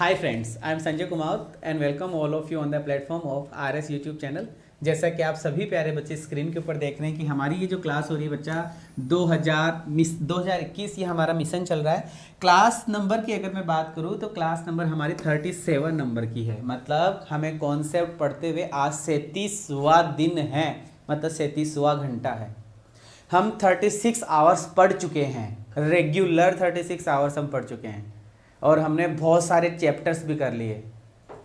Hi friends, I am Sanjay Kumar and welcome all of you on the platform of RS YouTube channel. जैसा कि आप सभी प्यारे बच्चे स्क्रीन के ऊपर देख रहे हैं कि हमारी ये जो क्लास हो रही है बच्चा 2021 ये हमारा मिशन चल रहा है। क्लास नंबर की अगर मैं बात करूँ तो क्लास नंबर हमारी 37 नंबर की है। मतलब हमें कॉन्सेप्ट पढ़ते हुए आज 37वां दिन है, मतलब 37वां घंटा है। हम 36 आवर्स पढ़ चुके हैं, रेगुलर 36 आवर्स हम पढ़ चुके हैं और हमने बहुत सारे चैप्टर्स भी कर लिए।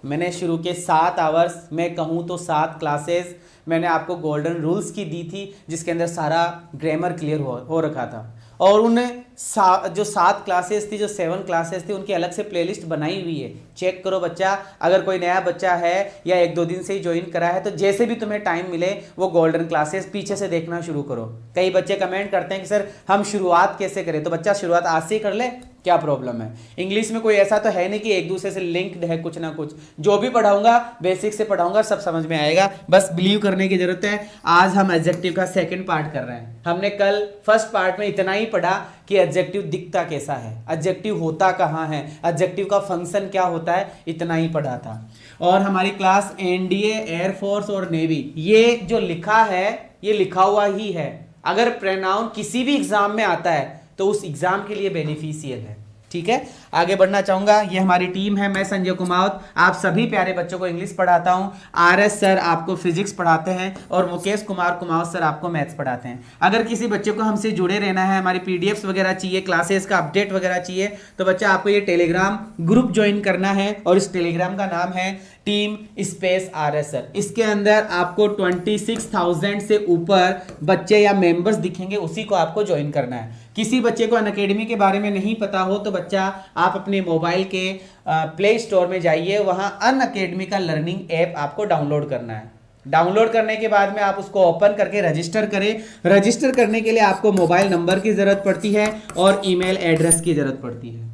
मैंने शुरू के 7 आवर्स में कहूँ तो 7 क्लासेस मैंने आपको गोल्डन रूल्स की दी थी, जिसके अंदर सारा ग्रामर क्लियर हो रखा था। और उन जो 7 क्लासेस थी, जो 7 क्लासेस थी, उनकी अलग से प्लेलिस्ट बनाई हुई है। चेक करो बच्चा, अगर कोई नया बच्चा है या 1-2 दिन से ही ज्वाइन करा है तो जैसे भी तुम्हें टाइम मिले वो गोल्डन क्लासेस पीछे से देखना शुरू करो। कई बच्चे कमेंट करते हैं कि सर हम शुरुआत कैसे करें, तो बच्चा शुरुआत आज से ही कर ले, क्या प्रॉब्लम है। इंग्लिश में कोई ऐसा तो है नहीं कि एक दूसरे से लिंक्ड है कुछ ना कुछ। जो भी पढ़ाऊंगा बेसिक से पढ़ाऊंगा, सब समझ में आएगा, बस बिलीव करने की जरूरत है। आज हम एडजेक्टिव का सेकंड पार्ट कर रहे हैं। हमने कल फर्स्ट पार्ट में इतना ही पढ़ा कि एडजेक्टिव दिखता कैसा है, एडजेक्टिव होता कहाँ है, एडजेक्टिव का फंक्शन क्या होता है, इतना ही पढ़ा था। और हमारी क्लास एनडीए, एयरफोर्स और नेवी, ये जो लिखा है ये लिखा हुआ ही है। अगर प्रोनाउन किसी भी एग्जाम में आता है तो उस एग्जाम के लिए बेनिफिशियल है। ठीक है, आगे बढ़ना चाहूंगा। ये हमारी टीम है, मैं संजय कुमार आप सभी प्यारे बच्चों को इंग्लिश पढ़ाता हूं, आरएस सर आपको फिजिक्स पढ़ाते हैं और मुकेश कुमार सर आपको मैथ्स पढ़ाते हैं। अगर किसी बच्चे को हमसे जुड़े रहना है, हमारी पीडीएफ्स वगैरह चाहिए, क्लासेस का अपडेट वगैरह चाहिए, तो बच्चा आपको ये टेलीग्राम ग्रुप ज्वाइन करना है और इस टेलीग्राम का नाम है टीम स्पेस आरएस सर। इसके अंदर आपको 26,000 से ऊपर बच्चे या मेंबर्स दिखेंगे, उसी को आपको ज्वाइन करना है। किसी बच्चे को अनअकैडमी के बारे में नहीं पता हो तो बच्चा आप अपने मोबाइल के प्ले स्टोर में जाइए, वहां अनअकैडमी का लर्निंग ऐप आपको डाउनलोड करना है। डाउनलोड करने के बाद में आप उसको ओपन करके रजिस्टर करें। रजिस्टर करने के लिए आपको मोबाइल नंबर की जरूरत पड़ती है और ईमेल एड्रेस की जरूरत पड़ती है।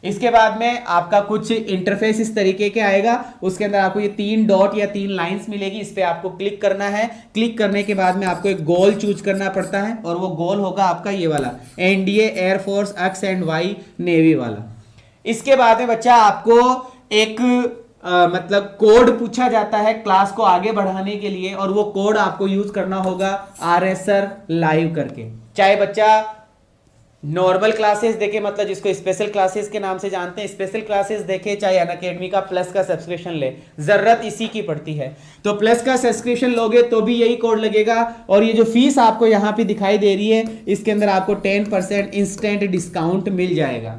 इसके बाद में आपका कुछ इंटरफेस इस तरीके के आएगा, उसके अंदर आपको ये 3 डॉट या 3 लाइंस मिलेगी, इस पे आपको क्लिक करना है। क्लिक करने के बाद में आपको एक गोल चूज करना पड़ता है और वो गोल होगा आपका ये वाला, NDA, air force, X and Y, navy वाला। इसके बाद में बच्चा आपको एक मतलब कोड पूछा जाता है क्लास को आगे बढ़ाने के लिए, और वो कोड आपको यूज करना होगा आरएस सर लाइव करके। चाहे बच्चा नॉर्मल क्लासेस देखे, मतलब जिसको स्पेशल क्लासेस के नाम से जानते हैं, स्पेशल क्लासेस देखे, चाहे अनअकैडमी का प्लस का सब्सक्रिप्शन ले, जरूरत इसी की पड़ती है। तो प्लस का सब्सक्रिप्शन लोगे तो भी यही कोड लगेगा। और ये जो फीस आपको यहाँ पे दिखाई दे रही है, इसके अंदर आपको 10% इंस्टेंट डिस्काउंट मिल जाएगा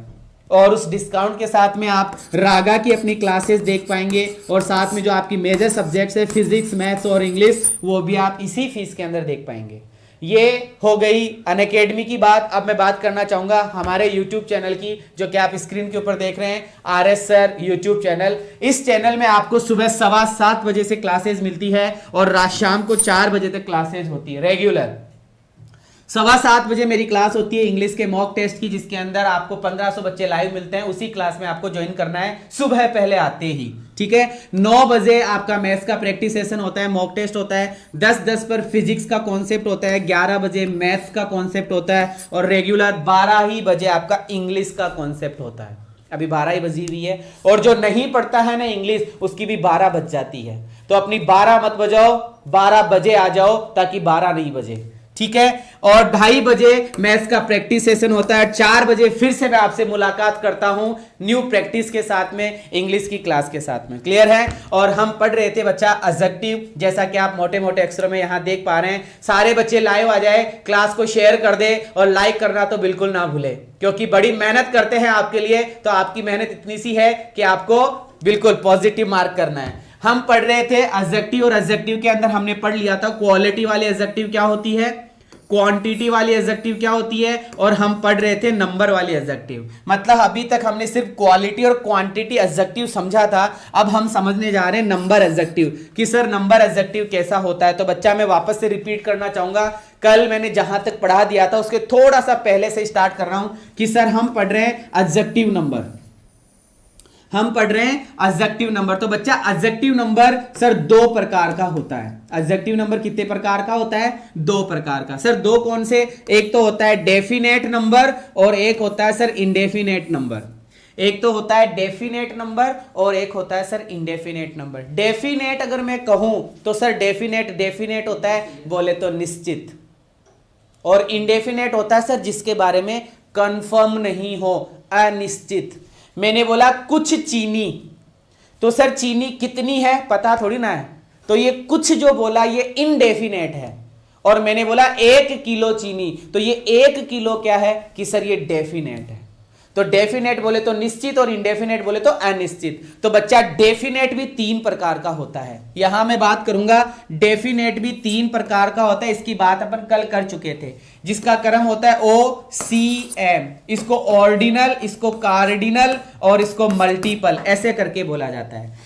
और उस डिस्काउंट के साथ में आप रागा की अपनी क्लासेस देख पाएंगे और साथ में जो आपकी मेजर सब्जेक्ट्स है फिजिक्स, मैथ्स और इंग्लिश, वो भी आप इसी फीस के अंदर देख पाएंगे। ये हो गई अनअकैडमी की बात। अब मैं बात करना चाहूंगा हमारे YouTube चैनल की, जो कि आप स्क्रीन के ऊपर देख रहे हैं, आरएस सर YouTube चैनल। इस चैनल में आपको सुबह 7:15 बजे से क्लासेस मिलती है और रात शाम को 4 बजे तक क्लासेस होती है रेगुलर। 7:15 बजे मेरी क्लास होती है इंग्लिश के मॉक टेस्ट की, जिसके अंदर आपको 1500 बच्चे लाइव मिलते हैं। उसी क्लास में आपको ज्वाइन करना है सुबह पहले आते ही, ठीक है। 9 बजे आपका मैथ्स का प्रैक्टिस सेशन होता है, मॉक टेस्ट होता है। 10:10 पर फिजिक्स का कॉन्सेप्ट होता है, 11 बजे मैथ्स का कॉन्सेप्ट होता है और रेगुलर 12 ही बजे आपका इंग्लिश का कॉन्सेप्ट होता है। अभी 12 ही बजी हुई है और जो नहीं पढ़ता है ना इंग्लिश, उसकी भी 12 बज जाती है। तो अपनी 12 मत बजाओ, 12 बजे आ जाओ ताकि 12 नहीं बजे, ठीक है। और 2:30 बजे मैथ्स का प्रैक्टिस सेशन होता है। 4 बजे फिर से मैं आपसे मुलाकात करता हूं न्यू प्रैक्टिस के साथ में, इंग्लिश की क्लास के साथ में, क्लियर है। और हम पढ़ रहे थे बच्चा एडजेक्टिव, जैसा कि आप मोटे मोटे अक्षरों में यहां देख पा रहे हैं। सारे बच्चे लाइव आ जाए, क्लास को शेयर कर दे और लाइक करना तो बिल्कुल ना भूले, क्योंकि बड़ी मेहनत करते हैं आपके लिए। तो आपकी मेहनत इतनी सी है कि आपको बिल्कुल पॉजिटिव मार्क करना है। हम पढ़ रहे थे एडजेक्टिव और एडजेक्टिव के अंदर हमने पढ़ लिया था क्वालिटी वाली एडजेक्टिव क्या होती है, क्वांटिटी वाली एडजेक्टिव क्या होती है, और हम पढ़ रहे थे नंबर वाली एडजेक्टिव। मतलब अभी तक हमने सिर्फ क्वालिटी और क्वांटिटी एडजेक्टिव समझा था, अब हम समझने जा रहे हैं नंबर एडजेक्टिव कि सर नंबर एडजेक्टिव कैसा होता है। तो बच्चा मैं वापस से रिपीट करना चाहूंगा, कल मैंने जहां तक पढ़ा दिया था उसके थोड़ा सा पहले से स्टार्ट कर रहा हूं कि सर हम पढ़ रहे हैं एडजेक्टिव नंबर, हम पढ़ रहे हैं एडजेक्टिव नंबर। तो बच्चा एडजेक्टिव नंबर सर 2 प्रकार का होता है। एडजेक्टिव नंबर कितने प्रकार का होता है, 2 प्रकार का। सर 2 कौन से, एक तो होता है डेफिनेट नंबर और एक होता है सर इंडेफिनेट नंबर। एक तो होता है डेफिनेट नंबर और एक होता है सर इंडेफिनेट नंबर। डेफिनेट अगर मैं कहूं तो सर डेफिनेट होता है बोले तो निश्चित, और इंडेफिनेट होता है सर जिसके बारे में कंफर्म नहीं हो, अनिश्चित। मैंने बोला कुछ चीनी, तो सर चीनी कितनी है पता थोड़ी ना है, तो ये कुछ जो बोला ये इनडेफिनेट है। और मैंने बोला 1 किलो चीनी, तो ये 1 किलो क्या है कि सर ये डेफिनेट है। तो डेफिनेट बोले तो निश्चित और इंडेफिनेट बोले तो अनिश्चित। तो बच्चा डेफिनेट भी 3 प्रकार का होता है। यहां मैं बात करूंगा डेफिनेट भी 3 प्रकार का होता है, इसकी बात अपन कल कर चुके थे, जिसका क्रम होता है OCM। इसको ऑर्डिनल, इसको कार्डिनल और इसको मल्टीपल ऐसे करके बोला जाता है।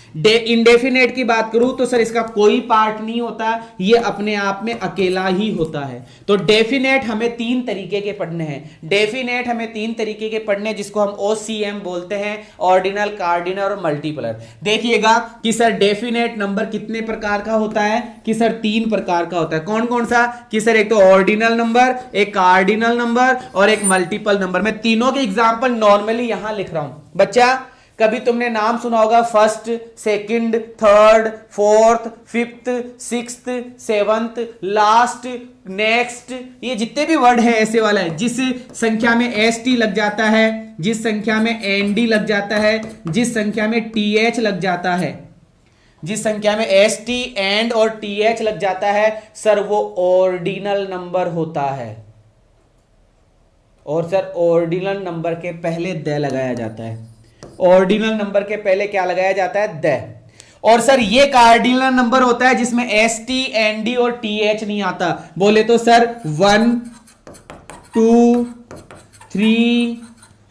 इंडेफिनेट की बात करूं तो सर इसका कोई पार्ट नहीं होता, ये अपने आप में अकेला ही होता है। तो डेफिनेट हमें 3 तरीके के पढ़ने हैं, डेफिनेट हमें 3 तरीके के पढ़ने हैं, जिसको हम OCM बोलते हैं, ऑर्डिनल, कार्डिनल और मल्टीपलर। देखिएगा कि सर डेफिनेट नंबर कितने प्रकार का होता है कि सर 3 प्रकार का होता है। कौन कौन सा कि सर एक तो ऑर्डिनल नंबर, एक कार्डिनल नंबर और एक मल्टीपल नंबर। मैं तीनों के एग्जांपल नॉर्मली यहां लिख रहा हूं। बच्चा कभी तुमने नाम सुना होगा first, second, third, fourth, fifth, sixth, seventh, last, next, ये जितने भी वर्ड है ऐसे वाला है। जिस संख्या में ST लग जाता है, जिस संख्या में ND लग जाता है, जिस संख्या में TH लग जाता है, जिस संख्या में ST, एंड और TH लग जाता है सर वो ऑर्डिनल नंबर होता है। और सर ऑर्डिनल नंबर के पहले द लगाया जाता है। ऑर्डिनल नंबर के पहले क्या लगाया जाता है? द। और सर ये कार्डिनल नंबर होता है जिसमें ST, ND और TH नहीं आता। बोले तो सर 1 2 3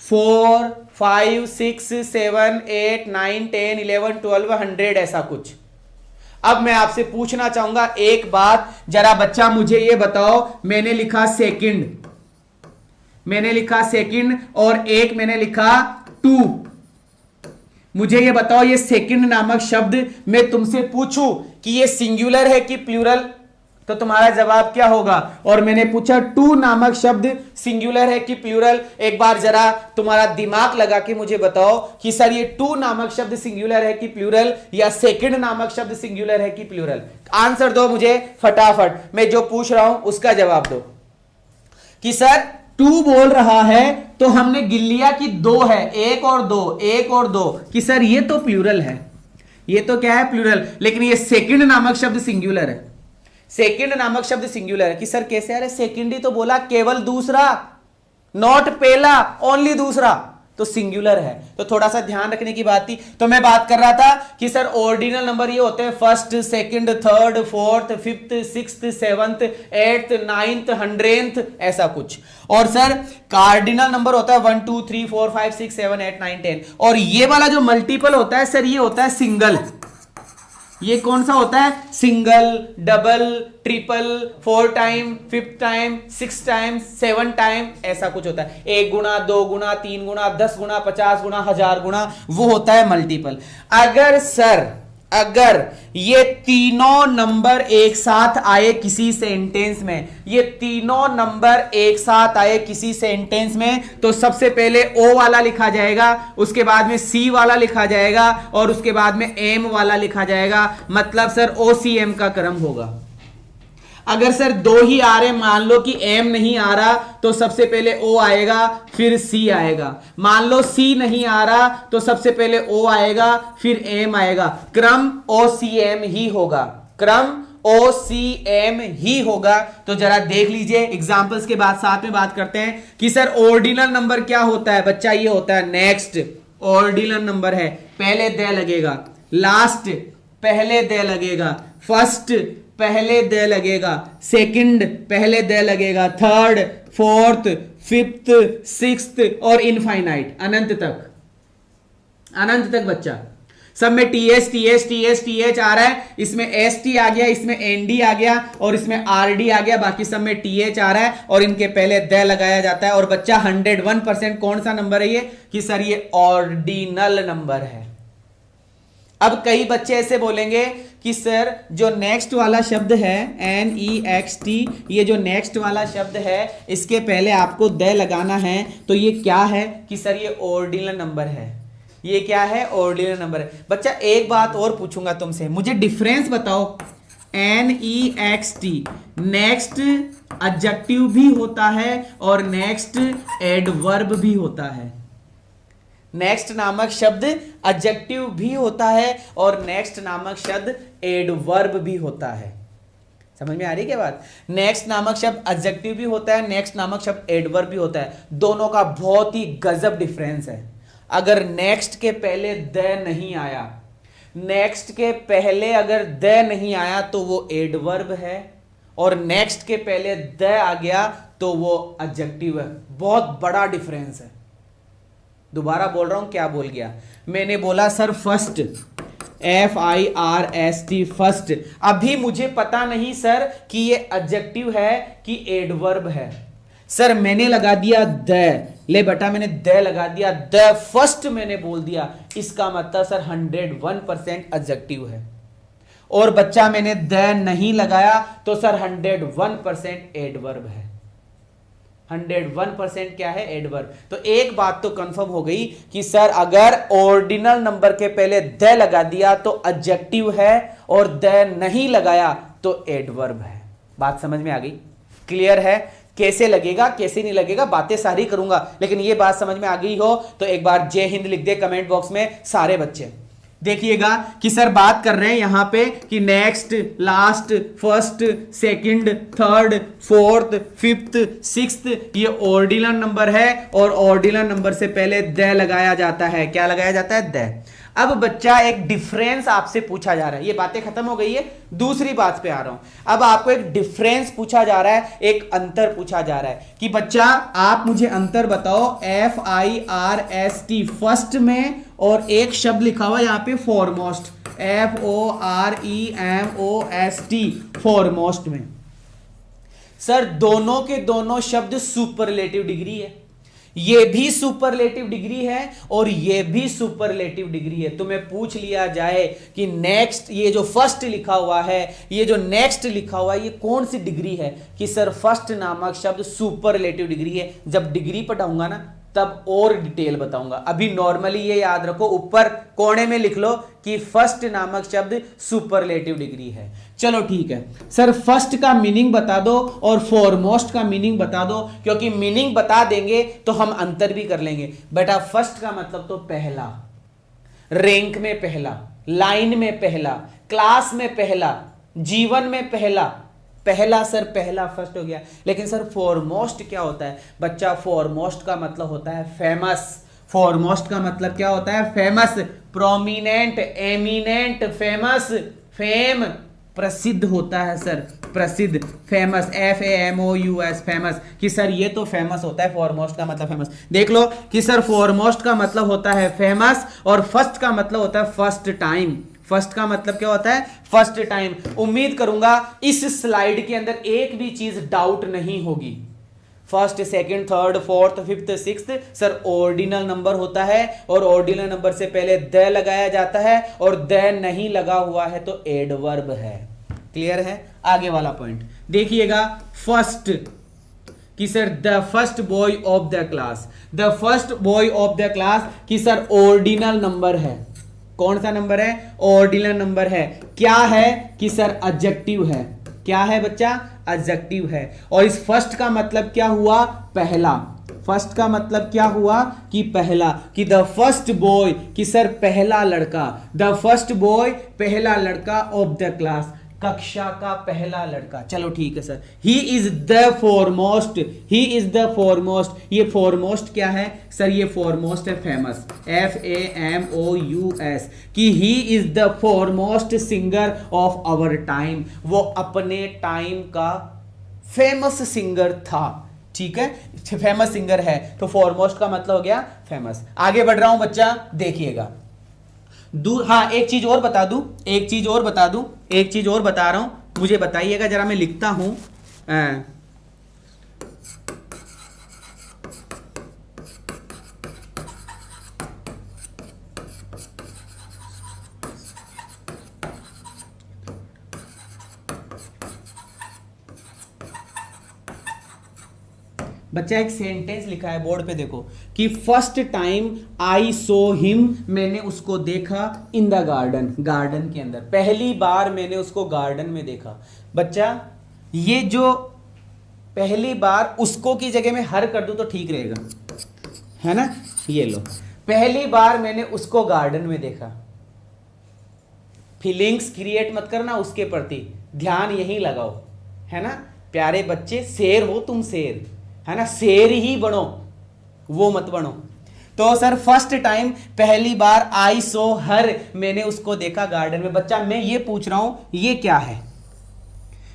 4 5 6 7 8 9 10 11 12 100 ऐसा कुछ। अब मैं आपसे पूछना चाहूंगा एक बात, जरा बच्चा मुझे ये बताओ, मैंने लिखा सेकंड, मैंने लिखा सेकंड और एक मैंने लिखा 2। मुझे ये बताओ ये सेकंड नामक शब्द मैं तुमसे पूछूं कि ये सिंगुलर है कि प्लूरल, तो तुम्हारा जवाब क्या होगा? और मैंने पूछा 2 नामक शब्द सिंगुलर है कि प्लूरल। एक बार जरा तुम्हारा दिमाग लगा के मुझे बताओ कि सर ये 2 नामक शब्द सिंगुलर है कि प्लूरल, या सेकंड नामक शब्द सिंगुलर है कि प्लूरल। आंसर दो मुझे फटाफट, मैं जो पूछ रहा हूं उसका जवाब दो। कि सर 2 बोल रहा है तो हमने गिन लिया कि 2 है, 1 और 2, 1 और 2, कि सर ये तो प्लूरल है, ये तो क्या है? प्लूरल। लेकिन ये सेकंड नामक शब्द सिंगुलर है, सेकंड नामक शब्द सिंगुलर है। कि सर कैसे? अरे सेकंड ही तो बोला, केवल दूसरा, नॉट पहला, ओनली दूसरा, तो सिंगुलर है। तो थोड़ा सा ध्यान रखने की बात थी। तो मैं बात कर रहा था कि सर ऑर्डिनल नंबर ये होते हैं first, second, third, fourth, fifth, sixth, seventh, eighth, ninth, 100th ऐसा कुछ। और सर कार्डिनल नंबर होता है 1 2 3 4 5 6 7 8 9 10। और ये वाला जो मल्टीपल होता है सर ये होता है सिंगल। ये कौन सा होता है? Single, double, triple, 4 time, 5 time, 6 time, 7 time ऐसा कुछ होता है। 1 गुना, 2 गुना, 3 गुना, 10 गुना, 50 गुना, 1000 गुना, वो होता है मल्टीपल। अगर ये तीनों नंबर एक साथ आए किसी सेंटेंस में, ये तीनों नंबर एक साथ आए किसी सेंटेंस में, तो सबसे पहले O वाला लिखा जाएगा, उसके बाद में C वाला लिखा जाएगा और उसके बाद में M वाला लिखा जाएगा। मतलब सर OCM का क्रम होगा। अगर सर 2 ही आ रहे, मान लो कि M नहीं आ रहा, तो सबसे पहले O आएगा फिर C आएगा। मान लो C नहीं आ रहा तो सबसे पहले O आएगा फिर M आएगा। क्रम OCM ही होगा, क्रम OCM ही होगा। तो जरा देख लीजिए एग्जांपल्स के बाद साथ में बात करते हैं कि सर ऑर्डिनल नंबर क्या होता है। बच्चा ये होता है नेक्स्ट, ऑर्डिनल नंबर है, पहले द लगेगा, लास्ट पहले द लगेगा, फर्स्ट पहले द लगेगा, सेकंड पहले द लगेगा, थर्ड, फोर्थ, फिफ्थ, सिक्स्थ और इनफाइनाइट, अनंत तक, अनंत तक। बच्चा सब में TH आ रहा है, इसमें ST आ गया, इसमें ND आ गया और इसमें RD आ गया, बाकी सब में TH आ रहा है और इनके पहले द लगाया जाता है। और बच्चा 101% कौन सा नंबर है ये? कि सर ये ऑर्डिनल नंबर है। अब कई बच्चे ऐसे बोलेंगे कि सर जो नेक्स्ट वाला शब्द है NEXT, ये जो नेक्स्ट वाला शब्द है इसके पहले आपको द लगाना है, तो ये क्या है कि सर ये ऑर्डिनल नंबर है। ये क्या है? ऑर्डिनल नंबर है। बच्चा एक बात और पूछूंगा तुमसे, मुझे डिफरेंस बताओ। NEXT नेक्स्ट एडजेक्टिव भी होता है और नेक्स्ट एडवर्ब भी होता है। नेक्स्ट नामक शब्द एडजेक्टिव भी होता है और नेक्स्ट नामक शब्द एडवर्ब भी होता है। समझ में आ रही है क्या बात? नेक्स्ट नामक शब्द एडजेक्टिव भी होता है, नेक्स्ट नामक शब्द एडवर्ब भी होता है। दोनों का बहुत ही गजब डिफरेंस है। अगर नेक्स्ट के पहले द नहीं आया, नेक्स्ट के पहले अगर द नहीं आया तो वो एडवर्ब है, और नेक्स्ट के पहले द आ गया तो वो एडजेक्टिव है। बहुत बड़ा डिफरेंस है। दोबारा बोल रहा हूं, क्या बोल गया मैंने? बोला सर फर्स्ट, FIRST फर्स्ट। अभी मुझे पता नहीं सर कि ये एडजेक्टिव है कि एडवर्ब है। सर मैंने लगा दिया द, ले बेटा मैंने द लगा दिया, द फर्स्ट मैंने बोल दिया, इसका मतलब सर 101% एडजेक्टिव है। और बच्चा मैंने द नहीं लगाया तो सर 101% एडवर्ब है। 101% क्या है? एडवर्ब। तो एक बात तो कंफर्म हो गई कि सर अगर ऑर्डिनल नंबर के पहले द लगा दिया तो एडजेक्टिव है और द नहीं लगाया तो एडवर्ब है। बात समझ में आ गई? क्लियर है? कैसे लगेगा कैसे नहीं लगेगा बातें सारी करूंगा, लेकिन ये बात समझ में आ गई हो तो एक बार जय हिंद लिख दे कमेंट बॉक्स में सारे बच्चे। देखिएगा कि सर बात कर रहे हैं यहां पे कि next, last, first, second, third, fourth, fifth, sixth, ये ऑर्डिनल नंबर है और ऑर्डिनल नंबर से पहले द लगाया जाता है। क्या लगाया जाता है? द। अब बच्चा एक डिफरेंस आपसे पूछा जा रहा है, ये बातें खत्म हो गई है, दूसरी बात पे आ रहा हूं। अब आपको एक डिफरेंस पूछा जा रहा है, एक अंतर पूछा जा रहा है कि बच्चा आप मुझे अंतर बताओ FIRST फर्स्ट में और एक शब्द लिखा हुआ यहां पे फॉरमोस्ट, FOREMOST फॉरमोस्ट में। सर दोनों के दोनों शब्द सुपरलेटिव डिग्री है। ये भी सुपरलेटिव डिग्री है और ये भी सुपरलेटिव डिग्री है। तुम्हें पूछ लिया जाए कि नेक्स्ट, ये जो फर्स्ट लिखा हुआ है, ये जो नेक्स्ट लिखा हुआ है, ये कौन सी डिग्री है? कि सर फर्स्ट नामक शब्द सुपरलेटिव डिग्री है। जब डिग्री पढ़ाऊंगा ना तब और डिटेल बताऊंगा। अभी नॉर्मली ये याद रखो, ऊपर कोने में लिख लो कि फर्स्ट नामक शब्द सुपरलेटिव डिग्री है। चलो ठीक है सर, फर्स्ट का मीनिंग बता दो और फॉरमोस्ट का मीनिंग बता दो, क्योंकि मीनिंग बता देंगे तो हम अंतर भी कर लेंगे। बेटा फर्स्ट का मतलब तो पहला, रैंक में पहला, लाइन में पहला, क्लास में पहला, जीवन में पहला। पहला सर पहला फर्स्ट हो गया। लेकिन सर फॉरमोस्ट क्या होता है? बच्चा फॉरमोस्ट का मतलब होता है फेमस। फॉरमोस्ट का मतलब क्या होता है? Famous, prominent, eminent, famous, fame, प्रसिद्ध होता है सर, प्रसिद्ध, फेमस, FAMOUS फेमस। कि सर ये तो फेमस होता है, फॉरमोस्ट का मतलब फेमस। देख लो कि सर फॉरमोस्ट का मतलब होता है फेमस और फर्स्ट का मतलब होता है फर्स्ट टाइम। फर्स्ट का मतलब क्या होता है? First time. उम्मीद करूंगा इस स्लाइड के अंदर एक भी चीज डाउट नहीं होगी। First, second, third, fourth, fifth, sixth sir ordinal number होता है और ऑर्डिनल नंबर से पहले द लगाया जाता है और द नहीं लगा हुआ है तो एडवर्ब है। क्लियर है? आगे वाला पॉइंट देखिएगा। फर्स्ट कि sir the first boy of the class, the first boy of the class कि सर ऑर्डिनल नंबर है। कौन सा नंबर है? ऑर्डिनल नंबर है। क्या है? कि सर एडजेक्टिव है। क्या है बच्चा? एडजेक्टिव है। और इस फर्स्ट का मतलब क्या हुआ? पहला। फर्स्ट का मतलब क्या हुआ? कि पहला। कि द फर्स्ट बॉय कि सर पहला लड़का, द फर्स्ट बॉय पहला लड़का ऑफ द क्लास, कक्षा का पहला लड़का। चलो ठीक है sir. He is the foremost, he is the foremost. ये फॉरमोस्ट क्या है सर? ये फॉरमोस्ट है फेमस, FAMOUS। कि he is the foremost singer of our time. वो अपने टाइम का फेमस सिंगर था। ठीक है, फेमस सिंगर है तो फॉरमोस्ट का मतलब हो गया फेमस। आगे बढ़ रहा हूं बच्चा, देखिएगा। हाँ एक चीज और बता दूं, एक चीज और बता दूं, एक चीज और बता रहा हूं, मुझे बताइएगा जरा, मैं लिखता हूं। बच्चा एक सेंटेंस लिखा है बोर्ड पे देखो कि first time I saw him, मैंने उसको देखा इन द गार्डन, गार्डन के अंदर, पहली बार मैंने उसको गार्डन में देखा। बच्चा ये जो पहली बार उसको की जगह में हर कर दूं तो ठीक रहेगा, है ना। ये लो, पहली बार मैंने उसको गार्डन में देखा। फीलिंग्स क्रिएट मत करना उसके प्रति, ध्यान यहीं लगाओ, है ना प्यारे बच्चे। शेर हो तुम, शेर, है ना, शेर ही बनो, वो मत बनो। तो सर फर्स्ट टाइम, पहली बार, आई सो हर, मैंने उसको देखा गार्डन में। बच्चा मैं ये पूछ रहा हूं ये क्या है,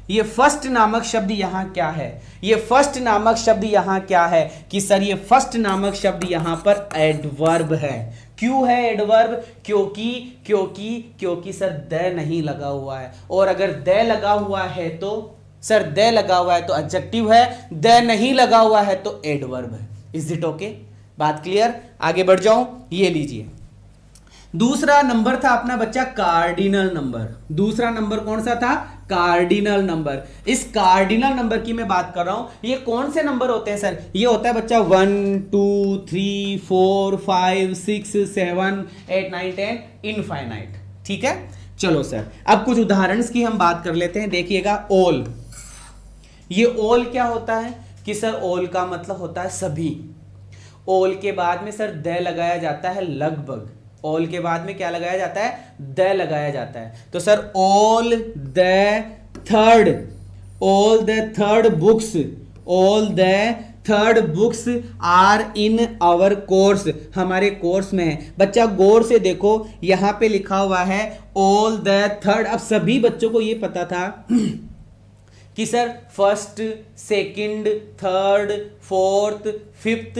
ये फर्स्ट नामक शब्द यहां क्या है, ये फर्स्ट नामक शब्द यहां क्या है कि सर ये फर्स्ट नामक शब्द यहां पर एडवर्ब है। क्यों है एडवर्ब? क्योंकि सर द नहीं लगा हुआ है, और अगर द लगा हुआ है तो सर द लगा हुआ है तो एडजेक्टिव है, द नहीं लगा हुआ है तो एडवर्ब है। Is it okay? बात क्लियर? आगे बढ़ जाऊं, ये लीजिए दूसरा नंबर था अपना बच्चा कार्डिनल नंबर। दूसरा नंबर कौन सा था? Cardinal number. इस कार्डिनल नंबर की मैं बात कर रहा हूं। ये कौन से नंबर होते हैं सर? ये होता है बच्चा 1 2 3 4 5 6 7 8 9 10 इनफाइनाइट। ठीक है, चलो सर अब कुछ उदाहरण की हम बात कर लेते हैं। देखिएगा ऑल, ये ऑल क्या होता है कि सर ऑल का मतलब होता है सभी। ऑल के बाद में सर द लगाया जाता है लगभग, ऑल के बाद में क्या लगाया जाता है? द लगाया जाता है। तो sir all the third books, all the third books are in our course, हमारे कोर्स में है। बच्चा गौर से देखो, यहां पे लिखा हुआ है ऑल द थर्ड। अब सभी बच्चों को यह पता था कि sir first, second, third, fourth, fifth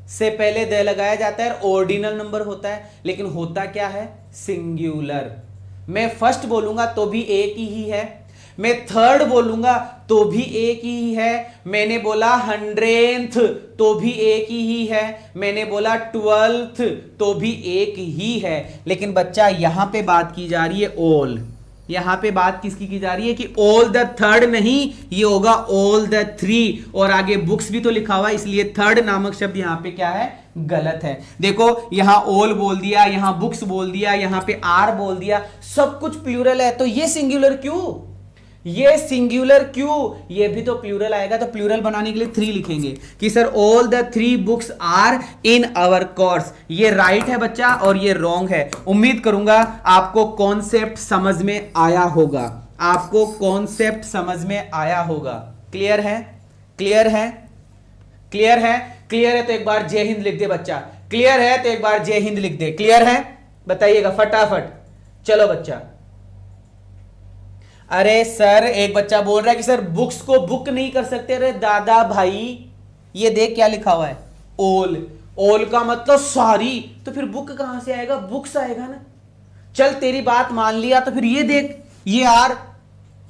से पहले द लगाया जाता है, ऑर्डिनल नंबर होता है। लेकिन होता क्या है? सिंगुलर। मैं फर्स्ट बोलूंगा तो भी एक ही है, मैं थर्ड बोलूंगा तो भी एक ही है, मैंने बोला 100th तो भी एक ही है, मैंने बोला 12th तो भी एक ही है। लेकिन बच्चा यहां पे बात की जा रही है ऑल, यहां पे बात किसकी की जा रही है कि ऑल द थर्ड नहीं, ये होगा ऑल द 3। और आगे बुक्स भी तो लिखा हुआ है, इसलिए थर्ड नामक शब्द यहां पे क्या है? गलत है। देखो यहां ऑल बोल दिया, यहां बुक्स बोल दिया, यहां पे आर बोल दिया, सब कुछ प्लूरल है। तो ये सिंगुलर क्यों? ये सिंगुलर क्यों? ये भी तो प्लूरल आएगा, तो प्लूरल बनाने के लिए 3 लिखेंगे कि sir all the 3 books are in our course. ये राइट है बच्चा और ये रॉन्ग है। उम्मीद करूंगा आपको कॉन्सेप्ट समझ में आया होगा, आपको कॉन्सेप्ट समझ में आया होगा। क्लियर है? क्लियर है? क्लियर है? क्लियर है तो एक बार जय हिंद लिख दे बच्चा। क्लियर है तो एक बार जय हिंद लिख दे। क्लियर है? बताइएगा फटाफट। चलो बच्चा। अरे सर एक बच्चा बोल रहा है कि सर बुक्स को बुक नहीं कर सकते। अरे दादा भाई ये देख क्या लिखा हुआ है, ऑल। ऑल का मतलब सारी, तो फिर बुक कहां से आएगा? बुक्स आएगा ना। चल तेरी बात मान लिया, तो फिर ये देख, ये आर,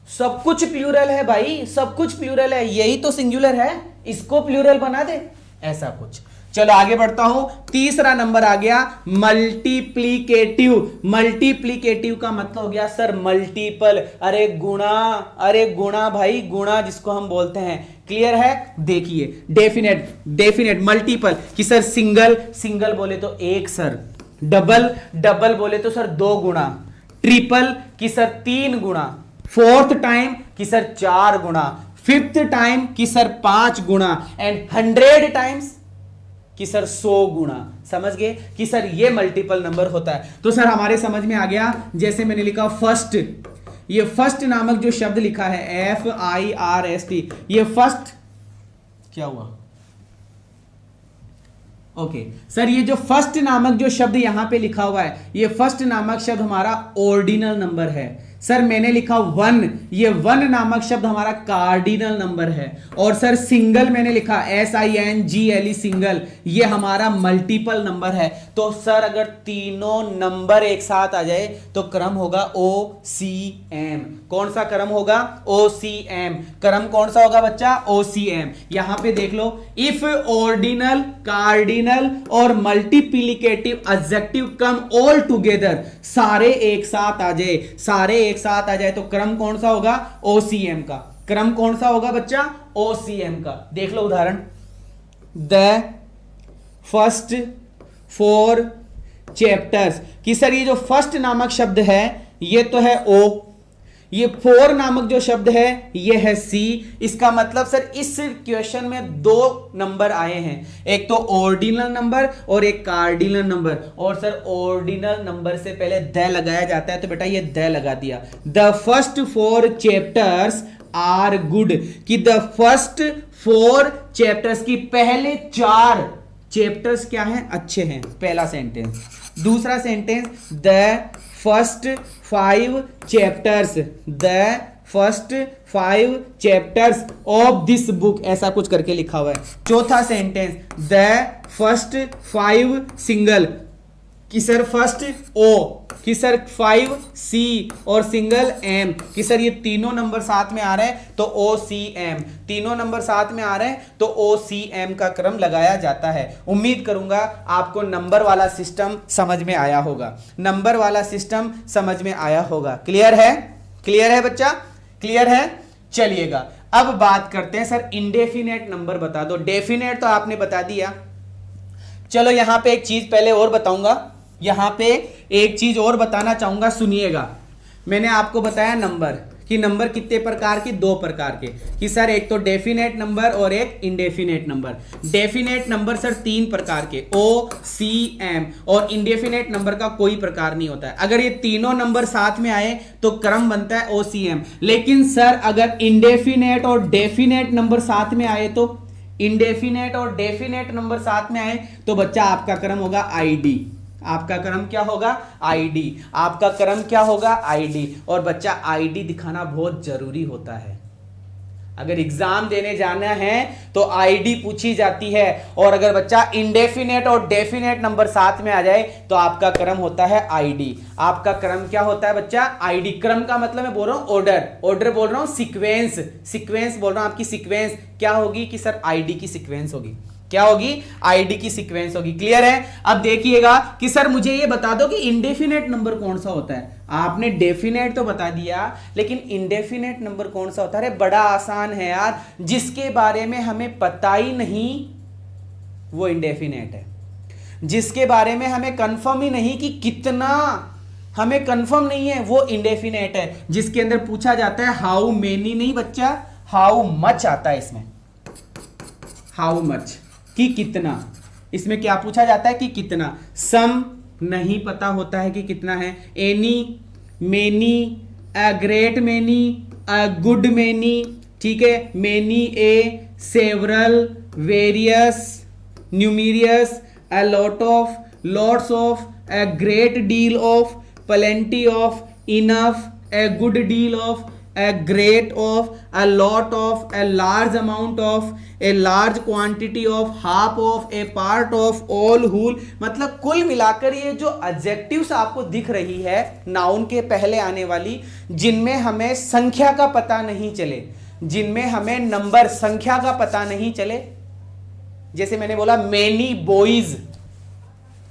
सब कुछ प्लूरल है भाई, सब कुछ प्लूरल है, यही तो सिंगुलर है, इसको प्लूरल बना दे, ऐसा कुछ। चलो आगे बढ़ता हूं। तीसरा नंबर आ गया मल्टीप्लीकेटिव। मल्टीप्लीकेटिव का मतलब हो गया सर मल्टीपल। अरे गुणा भाई, गुणा जिसको हम बोलते हैं। क्लियर है? देखिए डेफिनेट मल्टीपल कि सर सिंगल बोले तो एक सर, डबल बोले तो सर 2 गुणा, ट्रिपल कि सर 3 गुणा, फोर्थ टाइम कि सर 4 गुणा, फिफ्थ टाइम कि सर 5 गुणा, एंड 100 टाइम्स कि सर 100 गुणा। समझ गए कि सर ये मल्टीपल नंबर होता है। तो सर हमारे समझ में आ गया, जैसे मैंने लिखा फर्स्ट, ये फर्स्ट नामक जो शब्द लिखा है FIRST, ये फर्स्ट क्या हुआ? ओके सर, ये जो फर्स्ट नामक जो शब्द यहां पे लिखा हुआ है, ये फर्स्ट नामक शब्द हमारा ऑर्डिनल नंबर है। सर मैंने लिखा 1, ये 1 नामक शब्द हमारा कार्डिनल नंबर है। और सर सिंगल मैंने लिखा SINGLE सिंगल, ये हमारा मल्टीपल नंबर है। तो सर अगर तीनों नंबर एक साथ आ जाए तो क्रम होगा OCM। कौन सा क्रम होगा? OCM। क्रम कौन सा होगा बच्चा? OCM। यहां पे देख लो, इफ ऑर्डिनल, कार्डिनल और multiplicative adjective come all together, सारे एक साथ आ जाए, सारे एक साथ आ जाए तो क्रम कौन सा होगा? OCM का। क्रम कौन सा होगा बच्चा? OCM का। देख लो उदाहरण, द फर्स्ट 4 चैप्टर्स। कि सर ये जो फर्स्ट नामक शब्द है ये तो है ओ, ये 4 नामक जो शब्द है ये है सी। इसका मतलब सर इस क्वेश्चन में 2 नंबर आए हैं, एक तो ऑर्डिनल नंबर और एक कार्डिनल नंबर। और सर ऑर्डिनल नंबर से पहले द लगाया जाता है, तो बेटा ये द लगा दिया। The first 4 chapters are good. कि द फर्स्ट 4 चैप्टर्स की पहले 4 चैप्टर्स क्या हैं, अच्छे हैं, पहला सेंटेंस। दूसरा sentence the first 5 chapters, the first 5 chapters of this book, ऐसा कुछ करके लिखा हुआ है। चौथा सेंटेंस द फर्स्ट 5 सिंगल। कि सर फर्स्ट ओ, कि सर 5 सी और सिंगल एम। कि सर ये तीनों नंबर साथ में आ रहे हैं तो ओ सी एम, तीनों नंबर साथ में आ रहे हैं तो ओ सी एम का क्रम लगाया जाता है। उम्मीद करूंगा आपको नंबर वाला सिस्टम समझ में आया होगा, नंबर वाला सिस्टम समझ में आया होगा। क्लियर है? क्लियर है बच्चा? क्लियर है? चलिएगा अब बात करते हैं सर इंडेफिनेट नंबर बता दो। डेफिनेट तो आपने बता दिया, चलो यहां पे एक चीज पहले और बताऊंगा, यहां पे एक चीज और बताना चाहूंगा, सुनिएगा। मैंने आपको बताया नंबर, कि नंबर कितने प्रकार की, 2 प्रकार के। कि सर एक तो डेफिनेट नंबर और एक indefinite number. Definite number sir 3 प्रकार के, ओ सी एम। और इंडेफिनेट नंबर का कोई प्रकार नहीं होता है। अगर ये तीनों नंबर साथ में आए तो क्रम बनता है ओ सी एम। लेकिन सर अगर इंडेफिनेट और डेफिनेट नंबर साथ में आए तो, इंडेफिनेट और डेफिनेट नंबर साथ में आए तो बच्चा आपका क्रम होगा आईडी। आपका क्रम क्या होगा? आईडी। आपका क्रम क्या होगा? आईडी। और बच्चा आईडी दिखाना बहुत जरूरी होता है। अगर एग्जाम देने जाना है तो आईडी पूछी जाती है। और अगर बच्चा इंडेफिनेट और डेफिनेट नंबर साथ में आ जाए तो आपका क्रम होता है आईडी। आपका क्रम क्या होता है बच्चा? आईडी। क्रम का मतलब मैं बोल रहा हूं ऑर्डर, ऑर्डर बोल रहा हूं सीक्वेंस, सीक्वेंस बोल रहा हूं। आपकी सीक्वेंस क्या होगी? कि सर आईडी की सीक्वेंस होगी। क्या होगी? आईडी की सीक्वेंस होगी। क्लियर है? अब देखिएगा कि सर मुझे ये बता दो कि इंडेफिनेट नंबर कौन सा होता है। आपने डेफिनेट तो बता दिया, लेकिन इंडेफिनेट नंबर कौन सा होता है? अरे बड़ा आसान है यार, जिसके बारे में हमें पता ही नहीं वो इंडेफिनेट है। जिसके बारे में हमें कंफर्म ही नहीं कि कितना, हमें कंफर्म नहीं है, वो इंडेफिनेट है। जिसके अंदर पूछा जाता है हाउ मेनी नहीं बच्चा, हाउ मच आता है इसमें। हाउ मच, कि कितना। इसमें क्या पूछा जाता है? कि कितना। सम नहीं पता होता है कि कितना है। Any, many, a great many, a good many, ठीक है, many, A, several, various, numerous, a lot of, lots of, a great deal of, plenty of, enough, a good deal of, a great of, a lot of, a large amount of, a large quantity of, half of, a part of, all, whole। मतलब कुल मिलाकर ये जो adjectives आपको दिख रही है noun के पहले आने वाली, जिनमें हमें संख्या का पता नहीं चले, जिनमें हमें नंबर संख्या का पता नहीं चले। जैसे मैंने बोला मेनी बॉयज,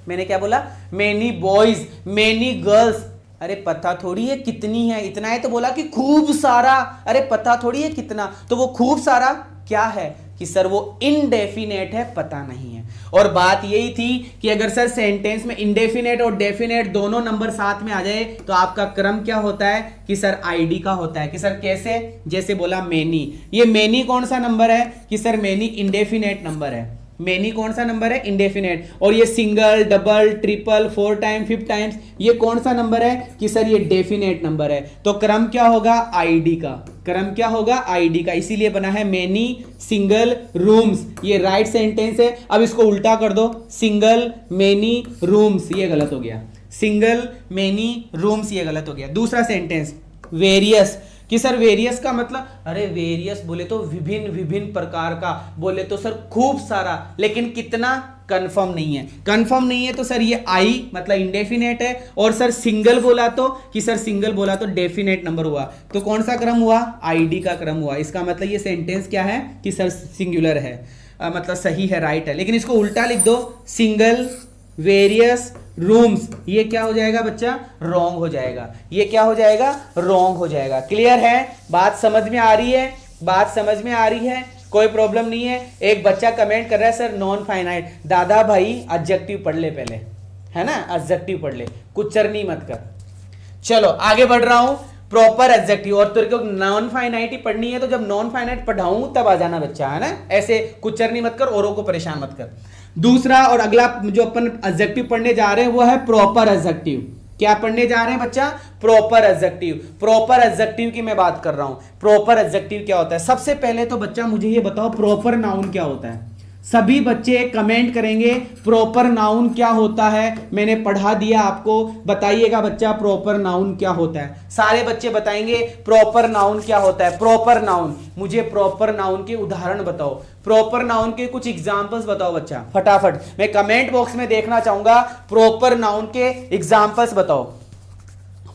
मैंने क्या बोला? Many boys, many girls. अरे पता थोड़ी है कितनी है, इतना है तो बोला कि खूब सारा। अरे पता थोड़ी है कितना, तो वो खूब सारा क्या है? कि सर वो इनडेफिनेट है, पता नहीं है। और बात यही थी कि अगर सर सेंटेंस में इंडेफिनेट और डेफिनेट दोनों नंबर साथ में आ जाए तो आपका क्रम क्या होता है? कि सर आईडी का होता है। कि सर कैसे? जैसे बोला मेनी, ये मेनी कौन सा नंबर है? कि सर मेनी इंडेफिनेट नंबर है। मेनी कौन सा नंबर है? इंडेफिनेट। और ये single, double, triple, 4 time, 5 times, ये कौन सा नंबर है? कि सर ये डेफिनेट नंबर है। तो क्रम क्या होगा? आईडी का। क्रम क्या होगा? आईडी का। इसीलिए बना है मेनी सिंगल रूम्स। ये राइट सेंटेंस है। अब इसको उल्टा कर दो, सिंगल मेनी रूम्स, ये गलत हो गया। सिंगल मेनी रूम्स, ये गलत हो गया। दूसरा सेंटेंस वेरियस। कि सर वेरियस का मतलब, अरे वेरियस बोले तो विभिन्न विभिन्न प्रकार का, बोले तो सर खूब सारा, लेकिन कितना कंफर्म नहीं है। कंफर्म नहीं है तो सर ये आई मतलब इंडेफिनेट है। और सर सिंगल बोला तो, कि सर सिंगल बोला तो डेफिनेट नंबर हुआ। तो कौन सा क्रम हुआ? आईडी का क्रम हुआ। इसका मतलब ये सेंटेंस क्या है? कि सर सिंगुलर है, मतलब सही है, राइट है। लेकिन इसको उल्टा लिख दो, सिंगल वेरियस रूम्स, ये क्या हो जाएगा बच्चा? रॉन्ग हो जाएगा। ये क्या हो जाएगा? रॉन्ग हो जाएगा। क्लियर है? बात समझ में आ रही है? बात समझ में आ रही है? कोई प्रॉब्लम नहीं है। एक बच्चा कमेंट कर रहा है सर नॉन फाइनाइट, दादा भाई एडजेक्टिव पढ़ ले पहले, है ना, एडजेक्टिव पढ़ ले, कुछ चरनी मत कर। चलो आगे बढ़ रहा हूं, प्रॉपर एडजेक्टिव। और तेरे को नॉन फाइनाइट ही पढ़नी है तो जब नॉन फाइनाइट पढ़ाऊं तब आ जाना बच्चा, है ना, ऐसे कुछ चरनी मत कर, औरों को परेशान मत कर। दूसरा और अगला जो अपन एडजेक्टिव पढ़ने जा रहे हैं वो है प्रॉपर एडजेक्टिव। क्या पढ़ने जा रहे हैं बच्चा? Proper adjective. प्रॉपर एडजेक्टिव की मैं बात कर रहा हूं। प्रॉपर एडजेक्टिव क्या होता है? सबसे पहले तो बच्चा मुझे ये बताओ प्रॉपर नाउन क्या होता है। सभी बच्चे कमेंट करेंगे प्रॉपर नाउन क्या होता है। मैंने पढ़ा दिया आपको, बताइएगा बच्चा प्रॉपर नाउन क्या होता है। सारे बच्चे बताएंगे प्रॉपर नाउन क्या होता है। प्रॉपर नाउन, मुझे प्रॉपर नाउन के उदाहरण बताओ, प्रॉपर नाउन के कुछ एग्जांपल्स बताओ बच्चा, फटाफट। मैं कमेंट बॉक्स में देखना चाहूंगा प्रॉपर नाउन के एग्जांपल्स बताओ,